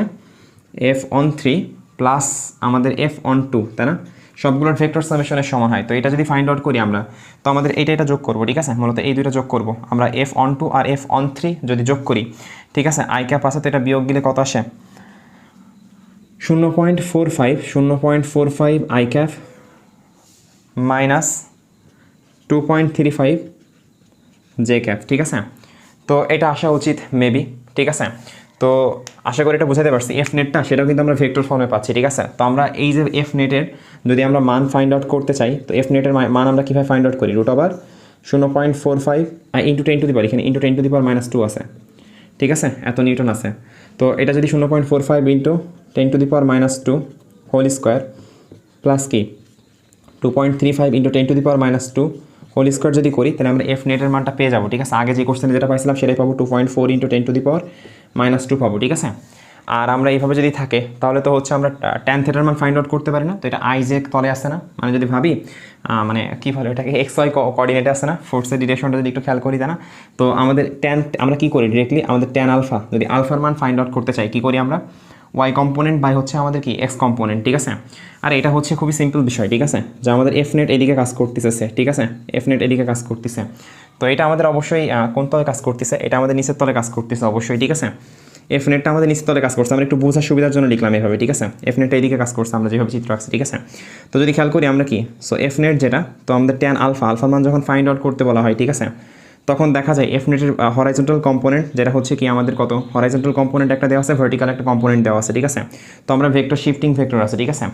F13 প্লাস আমাদের F12 তাই না, সবগুলোর ভেক্টর সামেশনের সমান হয়। তো এটা যদি ফাইন্ড আউট করি আমরা, তো আমাদের এটা যোগ করব, ঠিক আছে, মূলত এই দুটো যোগ করব আমরা, F12 আর F13 যদি যোগ করি, ঠিক আছে, আই ক্যাপ আছে তো এটা বিয়োগ দিলে কত আসে 0.45 I cap minus 2.35 J cap, ঠিক আছে। তো এটা আসা উচিত মেবি, ঠিক আছে। তো আশা করি এটা বোঝাতে পারছি, এফ নেটটা সেটাও কিন্তু আমরা ভেক্টর ফর্মে পাচ্ছি, ঠিক আছে। তো আমরা এই যে এফ নেটের যদি আমরা মান ফাইন্ড আউট করতে চাই, তো এফ নেটের মান আমরা কীভাবে ফাইন্ড আউট করি, √ 0.45 ইন্টু 10 টু দি পাওয়ার, এখানে into 10 to the power minus 2 আছে, ঠিক আছে, এত নিউটন আছে। তো এটা যদি 0.45 into 10 to the power minus 2 whole square plus কি 2.35 into 10 to the power minus 2 whole square যদি করি, তাহলে আমরা এফ নেটের মানটা পেয়ে যাবো, ঠিক আছে। আগে যে কোশ্চেনে যেটা পাইছিলাম সেটাই পাবো, 2.4 into 10 to the power minus 2 পাবো, ঠিক আছে। আর আমরা এইভাবে যদি থাকে তাহলে তো হচ্ছে আমরা ট্যান থিটার মান ফাইন্ড আউট করতে পারি না, তো এটা আই জে তলে আসে না, মানে যদি ভাবি মানে কী বলে এটাকে এক্স ওয়াই কোঅর্ডিনেটে আসে না, ফোর্সের ডিরেকশনটা যদি একটু খেয়াল করি তা না, তো আমাদের আমরা কী করি ডিরেক্টলি আমাদের ট্যান আলফা যদি আলফার মান ফাইন্ড আউট করতে চাই কী করি আমরা, ওয়াই কম্পোনেন্ট বাই হচ্ছে আমাদের কি এক্স কম্পোনেন্ট, ঠিক আছে। আর এটা হচ্ছে খুবই সিম্পল বিষয়, ঠিক আছে, যে আমাদের এফ নেট এদিকে কাজ করতেছে, ঠিক আছে, এফ নেট এদিকে কাজ করতেছে, তো এটা আমাদের অবশ্যই কোন তলে কাজ করতেছে, এটা আমাদের নিচের তলে কাজ করতেছে অবশ্যই, ঠিক আছে। এফ নেটটা আমাদের নিচের তলে কাজ করছে, আমরা একটু বোঝার সুবিধার জন্য লিখলাম এভাবে, ঠিক আছে, এফ নেটটা এদিকে কাজ করছে আমরা যেভাবে চিত্র আঁকছি, ঠিক আছে। তো যদি খেয়াল করি আমরা কি, সো এফ নেট যেটা, তো আমাদের ট্যান আলফার মান যখন ফাইন্ড আউট করতে বলা হয়, ঠিক আছে, তখন দেখা যায় এফ নেটের হরাইজন্টাল কম্পোনেন্ট যেটা হচ্ছে কি আমাদের কত হরাইজন্টাল কম্পোনেন্ট একটা দেওয়া আছে, ভার্টিক্যাল একটা কম্পোনেন্ট দেওয়া আছে, ঠিক আছে। তো আমরা ভেক্টর শিফটিং ভেক্টর আছে, ঠিক আছে,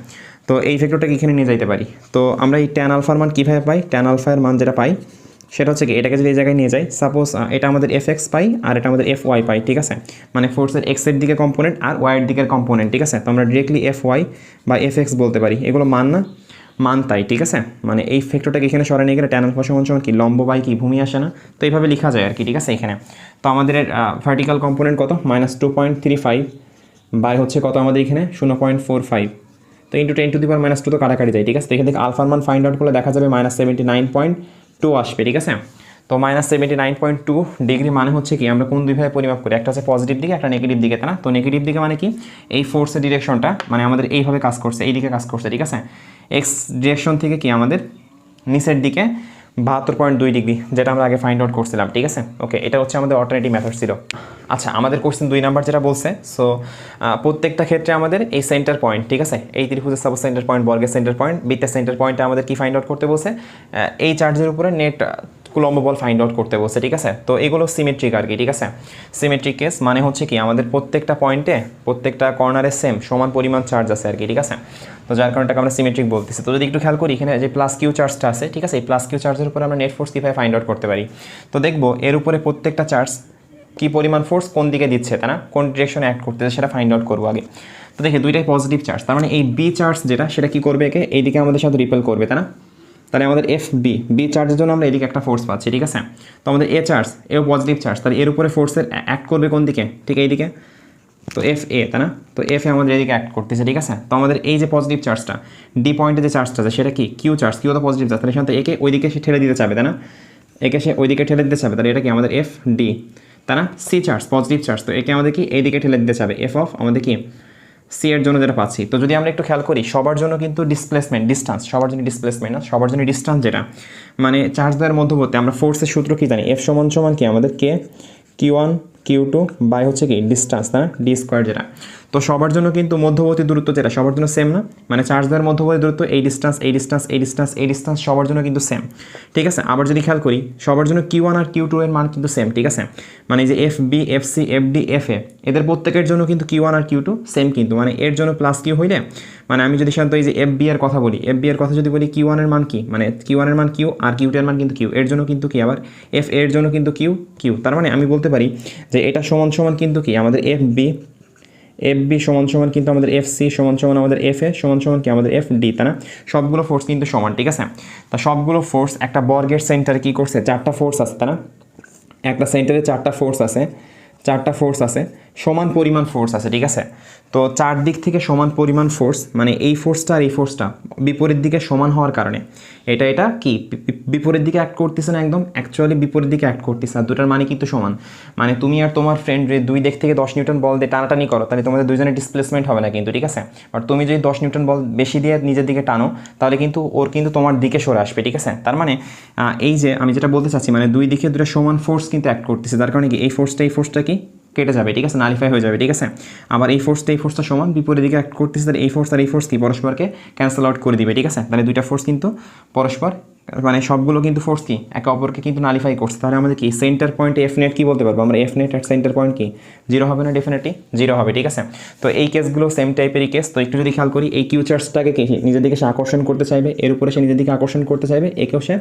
তো এই ভেক্টরটাকে এখানে নিয়ে যাইতে পারি। তো আমরা এই ট্যান আলফার মান কীভাবে পাই, ট্যান আলফার মান যেটা পাই সেটা হচ্ছে কি এটাকে যদি এই জায়গায় নিয়ে যাই, সাপোজ এটা আমাদের এফ এক্স পাই আর এটা আমাদের এফ ওয়াই পাই, ঠিক আছে, মানে ফোর্সের এক্সের দিকে কম্পোনেন্ট আর ওয়াইয়ের দিকের কম্পোনেন্ট, ঠিক আছে। তো আমরা ডিরেক্টলি এফ ওয়াই বা এফ এক্স বলতে পারি, এগুলো মান না মান তাই, ঠিক আছে, মানে এই ফ্যাক্টরটাকে এখানে সরাই নিয়ে গেলে ট্যান আলফা সমান কি লম্ব বাই কি ভূমি আসে না, তো এইভাবে লেখা যায় আর কি, ঠিক আছে। এখানে তো আমাদের ভার্টিক্যাল কম্পোনেন্ট কত মাইনাস 2.35 বাই হচ্ছে কত আমাদের এখানে 0.45, তো into 10 to the power minus 2 তো কাটাকাটি যায়, ঠিক আছে। তো এখান থেকে আলফার মান ফাইন্ড আউট করলে দেখা যাবে মাইনাস 79.2 আসবে, ঠিক আছে। তো মাইনাস 79.2 ডিগ্রি মানে হচ্ছে কি আমরা কোন দুইভাবে পরিমাপ করি, একটা হচ্ছে পজিটিভ দিকে একটা নেগেটিভ দিকে, তাই না। তো নেগেটিভ দিকে মানে কি এই ফোর্সের ডিরেকশনটা মানে আমাদের এইভাবে কাজ করছে, এই দিকে কাজ করছে, ঠিক আছে। এক্স ডিরেকশন থেকে কি আমাদের নিচের দিকে 72.2 ডিগ্রি, যেটা আমরা আগে ফাইন্ড আউট করছিলাম, ঠিক আছে। ওকে, এটা হচ্ছে আমাদের অল্টারনেটিভ মেথড ছিল। আচ্ছা, আমাদের কোশ্চেন 2 নাম্বার যেটা বলছে, সো প্রত্যেকটা ক্ষেত্রে আমাদের এই সেন্টার পয়েন্ট, ঠিক আছে, এই ত্রিভুজের সাপোজ সেন্টার পয়েন্ট, বর্গের সেন্টার পয়েন্ট, বৃত্তের সেন্টার পয়েন্টে আমাদের কি ফাইন্ড আউট করতে বলছে, এই চার্জের উপরে নেট কুলম্ব বল ফাইন্ড আউট করতে বলছে, ঠিক আছে। তো এগুলো সিমেট্রিক আর কি, ঠিক আছে। সিমেট্রিক কেস মানে হচ্ছে কি আমাদের প্রত্যেকটা পয়েন্টে প্রত্যেকটা কর্নারে সেম সমান পরিমাণ চার্জ আছে আর কি, ঠিক আছে। তো যার কারণে আমরা সিমেট্রিক বলতেছি। তো যদি একটু খেয়াল করি এখানে যে প্লাস কিউ চার্জটা আছে, ঠিক আছে, এই প্লাস কিউ চার্জের উপরে আমরা নেট ফোর্স কীভাবে ফাইন্ড আউট করতে পারি, তো দেখবো এর উপরে প্রত্যেকটা চার্জ কী পরিমাণ ফোর্স কোন দিকে দিচ্ছে, তাই না, কোন ডিরেকশনে অ্যাক্ট করতেছে সেটা ফাইন্ড আউট করবো আগে। তো দেখে দুইটাই পজিটিভ চার্জ, তার মানে এই বি চার্জ যেটা সেটা কী করবে, একে এইদিকে আমাদের সাথে রিপেল করবে, তাই না। তাহলে আমাদের এফ বি চার্জের জন্য আমরা এদিকে একটা ফোর্স পাচ্ছি, ঠিক আছে। তো আমাদের এ চার্জ, এও পজিটিভ চার্জ, তাহলে এর উপরে ফোর্সের অ্যাক্ট করবে কোন দিকে, ঠিক এইদিকে। তো এফ এ, তাই না? তো এফ এ আমাদের এদিকে অ্যাক্ট করতেছে, ঠিক আছে। তো আমাদের এই যে পজিটিভ চার্জটা, ডি পয়েন্টে যে চার্জটা আছে সেটা কি কিউ চার্জ, কিউ তো পজিটিভ চার্জ, তাহলে সেখান থেকে একে ওইদিকে সে ঠেলে দিতে চাবে, তাই না? একে সে ওইদিকে ঠেলে দিতে চাবে, তাহলে এটা কি আমাদের এফ ডি, তাই না? সি চার্জ, পজিটিভ চার্জ, তো একে আমাদের কি এইদিকে ঠেলে দিতে চাবে, এফ অফ আমাদের কি সি এর জন্য যেটা পাচ্ছি। তো যদি আমরা একটু খেয়াল করি, সবার জন্য কিন্তু ডিসপ্লেসমেন্ট, ডিস্টেন্স, সবার জন্য ডিসপ্লেসমেন্ট না, সবার জন্য ডিস্টেন্স যেটা, মানে চার্জ দ্বয়ের মধ্যবর্তী আমরা ফোর্সের সূত্র কি জানি, এফ সমান সমান কি আমাদের কে Q1 Q2 বাই হচ্ছে কি ডিস্টেন্স, না ডি স্কোয়ার যেটা। তো সবার জন্য কিন্তু মধ্যবর্তী দূরত্ব যেটা সবার জন্য সেম না, মানে চার্জ দ্বয়ের মধ্যবর্তী দূরত্ব এই ডিস্টেন্স, এই ডিস্টেন্স, এই ডিস্টেন্স, এই ডিস্টেন্স সবার জন্য কিন্তু সেম, ঠিক আছে। আবার যদি খেয়াল করি সবার জন্য Q1 আর Q2 এর মান কিন্তু সেম, ঠিক আছে। মানে এই যে F B, F C, F D, F A, এদের প্রত্যেকের জন্য কিন্তু Q1 আর Q2 সেম, কিন্তু মানে এর জন্য প্লাস কিউ হইলে, মানে আমি যদি সাধারণত এই যে এফ বি এর কথা বলি, এফ বি এর কথা যদি বলি Q1 এর মান কি, মানে Q1 এর মান কিউ আর Q2 এর মান কিন্তু কিউ, এর জন্য কিন্তু কি আবার এফ এর জন্য কিন্তু কিউ কিউ, তার মানে আমি বলতে পারি যে এটা সমান সমান কিন্তু কি আমাদের এফ বি সমান সমান কিন্তু আমাদের এফ সি সমান সমান আমাদের এফ এ সমান সমান কি আমাদের এফ ডি, তাই না? সবগুলো ফোর্স কিন্তু সমান, ঠিক আছে। তা সবগুলো ফোর্স একটা বর্গের সেন্টারে কী করছে, চারটা ফোর্স আছে, তাই না? একটা সেন্টারে চারটা ফোর্স আছে, সমান পরিমাণ ফোর্স আছে, ঠিক আছে। তো চারদিক থেকে সমান পরিমাণ ফোর্স, মানে এই ফোর্সটা আর এই ফোর্সটা বিপরীত দিকে সমান হওয়ার কারণে এটা কি বিপরীত দিকে অ্যাক্ট করতেছে না, একদম অ্যাকচুয়ালি বিপরীত দিকে অ্যাক্ট করতেছে, আর দুটার মানে কিন্তু সমান। মানে তুমি আর তোমার ফ্রেন্ড দুই দিক থেকে 10 নিউটন বল দিয়ে টানাটানি করো, তাহলে তোমাদের দুজনের ডিসপ্লেসমেন্ট হবে না কিন্তু, ঠিক আছে। বাট তুমি যদি 10 নিউটন বল বেশি দিয়ে নিজের দিকে টানো, তাহলে কিন্তু ওর কিন্তু তোমার দিকে সরে আসবে, ঠিক আছে। তার মানে এই যে আমি যেটা বলতে চাচ্ছি, মানে দুই দিকে দুটো সমান ফোর্স কিন্তু অ্যাক্ট করতেছে, যার কারণে কি এই ফোর্সটা কি কেটে যাবে, ঠিক আছে, নালিফাই হয়ে যাবে, ঠিক আছে। আবার এই ফোর্সটা সমান বিপরীত দিকে অ্যাক্ট করতেছে, তাহলে এই ফোর্স আর এই ফোর্স কি পরস্পরকে ক্যান্সেল আউট করে দিবে, ঠিক আছে। তাহলে দুইটা ফোর্স কিন্তু পরস্পর, মানে সবগুলো কিন্তু ফোর্স কি একে অপরকে কিন্তু নালিফাই করছে। তাহলে আমাদের কি সেন্টার পয়েন্টে এফ নেট কী বলতে পারবো আমরা, F net at centre point কি জিরো হবে না, ডেফিনেটলি জিরো হবে, ঠিক আছে। তো এই কেসগুলো সেম টাইপেরই কেস। তো একটু যদি খেয়াল করি, এই কিউ চার্জটাকে কি নিজের দিকে সে আকর্ষণ করতে চাইবে, এর উপরে সে নিজের দিকে আকর্ষণ করতে চাইবে, একেও সে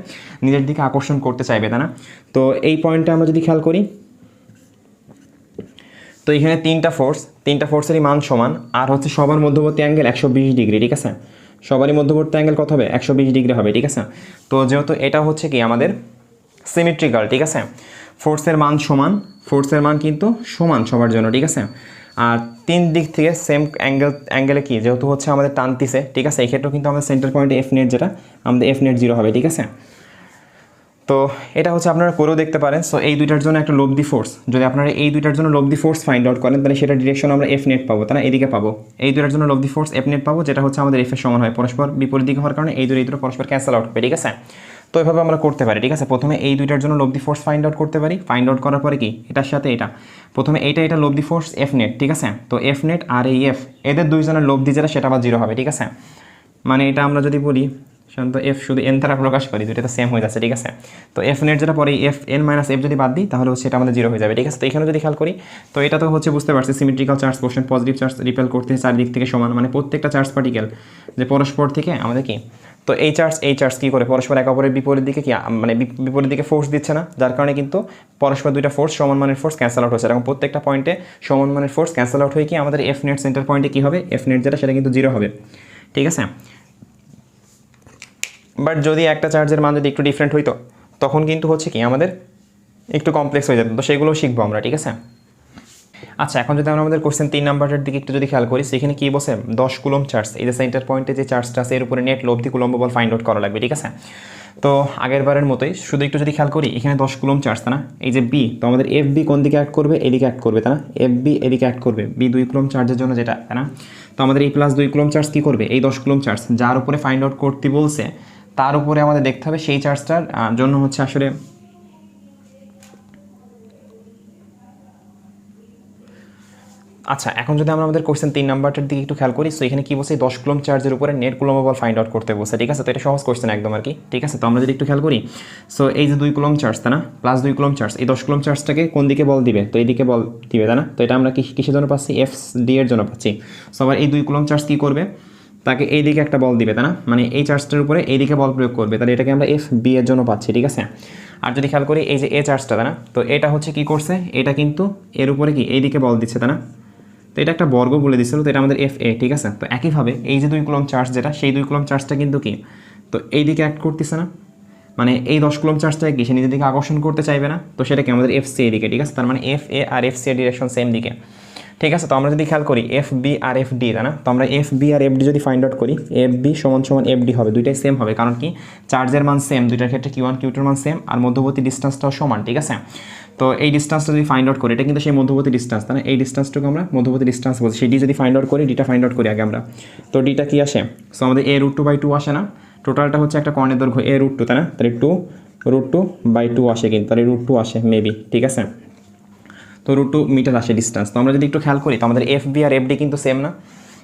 নিজের দিকে আকর্ষণ করতে চাইবে, তাই না? তো এই পয়েন্টটা আমরা যদি খেয়াল করি, তো এখানে তিনটা ফোর্সেরই মান সমান, আর হচ্ছে সবার মধ্যবর্তী অ্যাঙ্গেল 120 ডিগ্রি, ঠিক আছে। সবারই মধ্যবর্তী অ্যাঙ্গেল কত হবে, 120 ডিগ্রি হবে, ঠিক আছে। তো যেহেতু এটা হচ্ছে কি আমাদের সিমেট্রিক্যাল, ঠিক আছে, ফোর্সের মান কিন্তু সমান সবার জন্য, ঠিক আছে। আর তিন দিক থেকে সেম অ্যাঙ্গেলে কি যেহেতু হচ্ছে আমাদের টানতিছে, ঠিক আছে, এই ক্ষেত্রেও কিন্তু আমাদের সেন্টার পয়েন্টে এফ নেট যেটা আমাদের এফ নেট জিরো হবে, ঠিক আছে। তো এটা হচ্ছে আপনারা করেও দেখতে পারেন। সো এই দুইটার জন্য একটা লব্ধি ফোর্স, যদি আপনারা এই দুইটার জন্য লব্ধি ফোর্স ফাইন্ড আউট করেন, তাহলে সেটা ডিরেকশন আমরা এফ নেট পাবো, তাই না? এদিকে পাবো এই দুইটার জন্য লব্ধি ফোর্স এফ নেট পাবো, যেটা হচ্ছে আমাদের এফ এর সমান হয়, পরস্পর বিপরীত দিকে হওয়ার কারণে এই দুটো পরস্পর ক্যান্সেল আউট হবে, ঠিক আছে। তো এভাবে আমরা করতে পারি, ঠিক আছে। প্রথমে এই দুইটার জন্য লব্ধি ফোর্স ফাইন্ড আউট করতে পারি, ফাইন্ড আউট করার পরে কি এটার সাথে এটা প্রথমে এটা লব্ধি ফোর্স এফ নেট, ঠিক আছে। তো এফ নেট আর এই এফ এদের দুইজনের লব্ধি যেটা সেটা আবার জিরো হবে, ঠিক আছে। মানে এটা আমরা যদি বলি সাধারণত এফ শুধু এন দ্বারা প্রকাশ করি, দুটো তো সেম হয়ে যাচ্ছে, ঠিক আছে। তো এফ নেট যেটা পরে এফ এন মাইনাস এফ যদি বাদ দিই, তাহলে হচ্ছে এটা আমাদের জিরো হয়ে যাবে, ঠিক আছে। তো এখানে যদি খেয়াল করি, তো এটা তো হচ্ছে বুঝতে পারছি symmetrical charge question, positive charge repel করতে চারদিক থেকে সমান, মানে প্রত্যেকটা চার্জ পার্টিকেল যে পরস্পর থেকে আমাদের কি, তো এই চার্জ কী করে পরস্পর একে অপরের বিপরীত দিকে কি মানে বিপরীত দিকে ফোর্স দিচ্ছে না, যার কারণে কিন্তু পরস্পর দুইটা ফোর্স সমান মানের ফোর্স ক্যান্সেল আউট হচ্ছে, এবং প্রত্যেকটা পয়েন্টে সমান মানের ফোর্স ক্যান্সেল আউট হয়ে কি আমাদের এফ নেট সেন্টার পয়েন্টে কী হবে, এফ নেট যেটা সেটা কিন্তু জিরো হবে, ঠিক আছে। বাট যদি একটা চার্জের মান যদি একটু ডিফারেন্ট হইতো, তখন কিন্তু হচ্ছে কি আমাদের একটু কমপ্লেক্স হয়ে যেত, তো সেগুলো শিখবো আমরা, ঠিক আছে। আচ্ছা, এখন যদি আমরা আমাদের কোশ্চেন 3 নাম্বারের দিকে একটু যদি খেয়াল করি, সেখানে কি বসে 10 কুলম্ব চার্জ, এই যে সেন্টার পয়েন্টে যে চার্জটা আছে এর উপরে নেট লব্ধি কুলম্ব বল ফাইন্ড আউট করা লাগবে, ঠিক আছে। তো আগের বারের মতোই শুধু একটু যদি খেয়াল করি, এখানে 10 কুলম্ব চার্জ, তাই না? এই যে বি, তো আমাদের এফ বি কোন দিকে অ্যাক্ট করবে, এদিকে অ্যাক্ট করবে, তাই না? এফ বি এদিকে অ্যাক্ট করবে, বি 2 কুলম্ব চার্জের জন্য যেটা, তাই না? তো আমাদের এই প্লাস 2 কুলম্ব চার্জ কী করবে, এই 10 কুলম্ব চার্জ যার উপরে ফাইন্ড আউট করতে বলছে তার উপরে আমাদের দেখতে হবে সেই চার্জটার জন্য হচ্ছে আসলে আচ্ছা। এখন যদি আমরা আমাদের কোশ্চেন 3 নাম্বারটার দিকে একটু খেয়াল করি, সো এখানে কি বলছে 10 কুলম্ব চার্জের উপরে নেট কুলম্ব বল ফাইন্ড আউট করতে বলছে, ঠিক আছে। তো এটা সহজ কোশ্চেন একদম আর কি, ঠিক আছে। তো আমরা যদি একটু খেয়াল করি, সো এই যে 2 কুলম্ব চার্জ, তাই না, প্লাস 2 কুলম্ব চার্জ, এই 10 কুলম্ব চার্জটাকে কোন দিকে বল দিবে, তো এইদিকে বল দিবে, তাই না? তো এটা আমরা কিসের জন্য পাচ্ছি, এফ ডি এর জন্য পাচ্ছি। সো আবার এই 2 কুলম্ব চার্জ কী করবে, তাকে এই দিকে একটা বল দিবে, তাই না, মানে এই চার্জটার উপরে এইদিকে বল প্রয়োগ করবে, তাহলে এটাকে আমরা এফ বি এর জন্য পাচ্ছি, ঠিক আছে। আর যদি খেয়াল করি এই যে এ চার্জটা, তাই না, তো এটা হচ্ছে কি করছে, এটা কিন্তু এর উপরে কি এইদিকে বল দিচ্ছে, তাই না। তো এটা একটা বর্গ বলে দিচ্ছিল, তো এটা আমাদের এফ এ, ঠিক আছে। তো একইভাবে এই যে 2 কুলম্ব চার্জ যেটা, সেই 2 কুলম্ব চার্জটা কিন্তু কি তো এই দিকে অ্যাক্ট করতেছে না, মানে এই 10 কুলম্ব চার্জটাকে কি সে নিজের দিকে আকর্ষণ করতে চাইবে না, তো সেটা কি আমাদের এফ সি এদিকে, ঠিক আছে, তার মানে এফ এ আর এফ সি এর ডিরেকশন সেম দিকে, ঠিক আছে। তো আমরা যদি খেয়াল করি এফ বি আর এফ ডি, তাই না, তো আমরা এফ বি আর এফ ডি যদি ফাইন্ড আউট করি, এফ বি সমান সমান এফ ডি হবে, দুইটাই সেম হবে, কারণ কি চার্জের মান সেম, দুইটার ক্ষেত্রে কিউ ওয়ান কিউ টুর মান সেম, আর মধ্যবর্তী ডিস্টেন্সটাও সমান, ঠিক আছে। তো এই ডিস্টেন্সটা যদি ফাইন্ড আউট করি, এটা কিন্তু সেই মধ্যবর্তী ডিস্টেন্স, তাই না, এই ডিস্টেন্সটাকে আমরা মধ্যবর্তী ডিস্টেন্স বলছি, সেই ডি যদি ফাইন্ড আউট করি, ডিটা ফাইন্ড আউট করি আগে আমরা, তো ডিটা কি আসে, সো আমাদের এ রুট টু বাই টু আসে না, টোটালটা হচ্ছে একটা কর্ণের দৈর্ঘ্য এ রুট টু, তাই না, তাহলে রুট টু বাই টু আসে, কিন্তু তাহলে রুট টু আসে মেবি, ঠিক আছে। তো রুট টু মিটার আসে ডিস্টেন্স। তো আমরা যদি একটু খেয়াল করি, তো আমাদের এফ বি আর এফ ডি কিন্তু সেম না,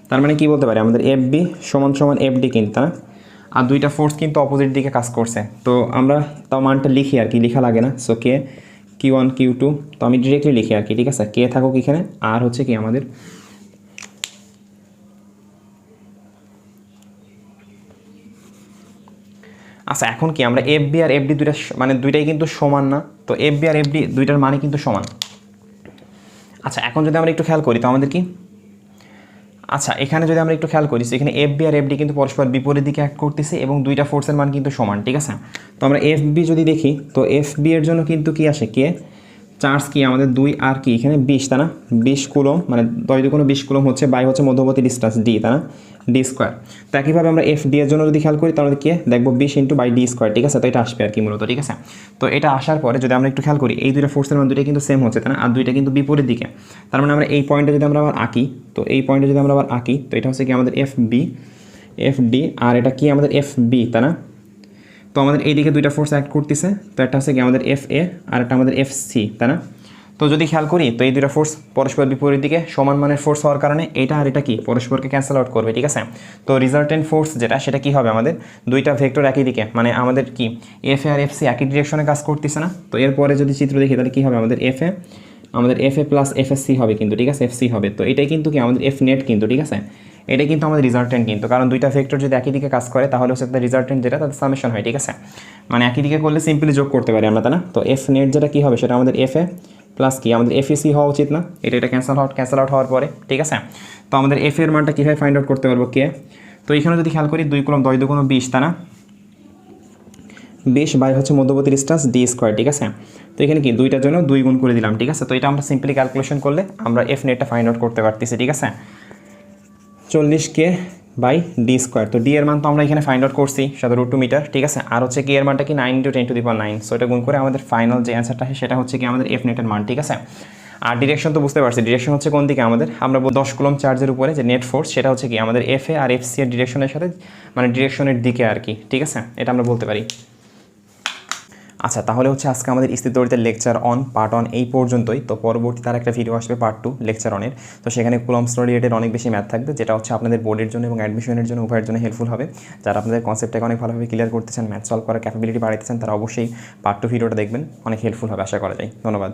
তার মানে কি বলতে পারি, আমাদের এফ বি সমান সমান এফ ডি কিন্তু, তাই না, আর দুইটা ফোর্স কিন্তু অপোজিট দিকে কাজ করছে। তো আমরা তাও মানটা লিখি আর কি, লেখা লাগে না, সো কে কিউ ওয়ান কিউ টু, তো আমি ডিরেক্টলি লিখি আর কি, ঠিক আছে, কে থাকুক এখানে, আর হচ্ছে কি আমাদের আচ্ছা এখন কি আমরা এফ বি আর এফ ডি দুইটা মানে দুইটাই কিন্তু সমান না, তো এফ বি আর এফ ডি দুইটার মানে কিন্তু সমান। আচ্ছা এখন যদি আমরা একটু খেয়াল করি, তো আমাদের কি, আচ্ছা এখানে যদি আমরা একটু খেয়াল করি, এখানে এফ বি আর এফ ডি কিন্তু পরস্পর বিপরীত দিকে অ্যাক্ট করতেছে এবং দুইটা ফোর্সের মান কিন্তু সমান, ঠিক আছে। তো আমরা এফ বি যদি দেখি, তো এফ বি এর জন্য কিন্তু কি আসে, কে চার্জ কি আমাদের 2 আর কি এখানে 20, তাই না, 20 কুলম্ব, মানে 2 দুগুণ 20 কুলম্ব হচ্ছে, বাই হচ্ছে মধ্যবর্তী ডিস্টেন্স ডি, তাই না, ডি স্কোয়ার। তো একইভাবে আমরা এফ ডি এর জন্য যদি খেয়াল করি, তাহলে কি দেখবো 20 ইন্টু বাই ডি স্কোয়ার, ঠিক আছে। তো এটা আসবে আর কি মূলত, ঠিক আছে। তো এটা আসার পরে যদি আমরা একটু খেয়াল করি, এই দুইটা ফোর্সের মান দুইটা কিন্তু সেম হচ্ছে, তাই না, আর দুইটা কিন্তু বিপরীত দিকে, তার মানে আমরা এই পয়েন্টে যদি আমরা আবার আঁকি, তো এই পয়েন্টে যদি আমরা আবার আঁকি, তো এটা হচ্ছে কি আমাদের এফ বি এফ ডি, আর এটা কি আমাদের এফ বি, তাই না। তো আমাদের এইদিকে দুইটা ফোর্স অ্যাক্ট করতেছে, তো একটা হচ্ছে কি আমাদের এফ এ আর একটা আমাদের এফ সি, তাই না। তো যদি খেয়াল করি, তো এই দুইটা ফোর্স পরস্পর বিপরীত দিকে সমান মানের ফোর্স হওয়ার কারণে এটা আর এটা কি পরস্পরকে ক্যান্সেল আউট করবে, ঠিক আছে। তো রিজাল্টেন্ট ফোর্স যেটা, সেটা কি হবে, আমাদের দুইটা ভেক্টর একই দিকে, মানে আমাদের কি এফ এ আর এফ সি একই ডিরেকশনে কাজ করতেছে না। তো এরপরে যদি চিত্র দেখি, তাহলে কি হবে, আমাদের F A plus F S C হবে কিন্তু, ঠিক আছে, এফ সি হবে। তো এটাই কিন্তু কি আমাদের এফ নেট কিন্তু, ঠিক আছে, এটাই কিন্তু আমাদের রিজাল্টেন্ট কিন্তু, কারণ দুইটা ভেক্টর যদি একই দিকে কাজ করে, তাহলে হচ্ছে তাদের রিজাল্টেন্ট যেটা তাদের সামেশন হয়, ঠিক আছে, মানে একই দিকে করলে সিম্পলি যোগ করতে পারি আমরা, তাই না। তো এফ নেট যেটা কি হবে, সেটা আমাদের এফ এ প্লাস কি আমাদের এফ এসি হওয়া উচিত না, এটা ক্যান্সেল আউট হওয়ার পরে, ঠিক আছে। তো আমাদের এফ এর মানটা কীভাবে ফাইন্ড আউট করতে পারবো, কে, তো এখানে যদি খেয়াল করি 2 কুলম্ব 2 দুগুণ 20, তাই না, 20 বাই হচ্ছে মধ্যবর্তী ডিস্টেন্স ডি স্কোয়ার, ঠিক আছে। তো এখানে কি দুইটার জন্য 2 গুণ করে দিলাম, ঠিক আছে। তো এটা আমরা সিম্পলি ক্যালকুলেশন করলে আমরা এফ নেটটা ফাইন্ড আউট করতে পারতেছি, ঠিক আছে, 40K বাই ডি স্কোয়ার। তো ডি এর মান তো আমরা এখানে ফাইন্ড আউট করছি, সেটা √2 মিটার, ঠিক আছে, আর হচ্ছে কি এর মানটা কি 9 × 10⁹। সো এটা গুণ করে আমাদের ফাইনাল যে অ্যান্সারটা হয়, সেটা হচ্ছে কি আমাদের এফ নেটের মান, ঠিক আছে। আর ডিরেকশন তো বুঝতে পারছি, ডিরেকশন হচ্ছে কোন দিকে, আমাদের আমরা 10 কুলম্ব চার্জের উপরে যে নেট ফোর্স, সেটা হচ্ছে কি আমাদের এফ এ আর এফ সি এর ডিরেকশনের সাথে, মানে ডিরেকশনের দিকে আর কি, ঠিক আছে, এটা আমরা বলতে পারি। আচ্ছা তাহলে হচ্ছে আজকে আমাদের স্থিতিতড়িতের লেকচার অন পার্ট 1 এই পর্যন্তই। তো পরবর্তী তার একটা ভিডিও আসবে পার্ট 2 লেকচার অনের, তো সেখানে কুলম্বস ল রিলেটেড অনেক বেশি ম্যাথ থাকবে, যেটা হচ্ছে আপনাদের বোর্ডের জন্য এবং অ্যাডমিশনের জন্য উভয়ের জন্য হেল্পফুল হবে। যারা আপনাদের কনসেপ্টটাকে অনেক ভালোভাবে ক্লিয়ার করতে চান, ম্যাথ সলভ করার ক্যাপাবিলিটি বাড়াইতে চান, তারা অবশ্যই পার্ট 2 ভিডিওটা দেখবেন, অনেক হেল্পফুল হবে আশা করা যায়। ধন্যবাদ।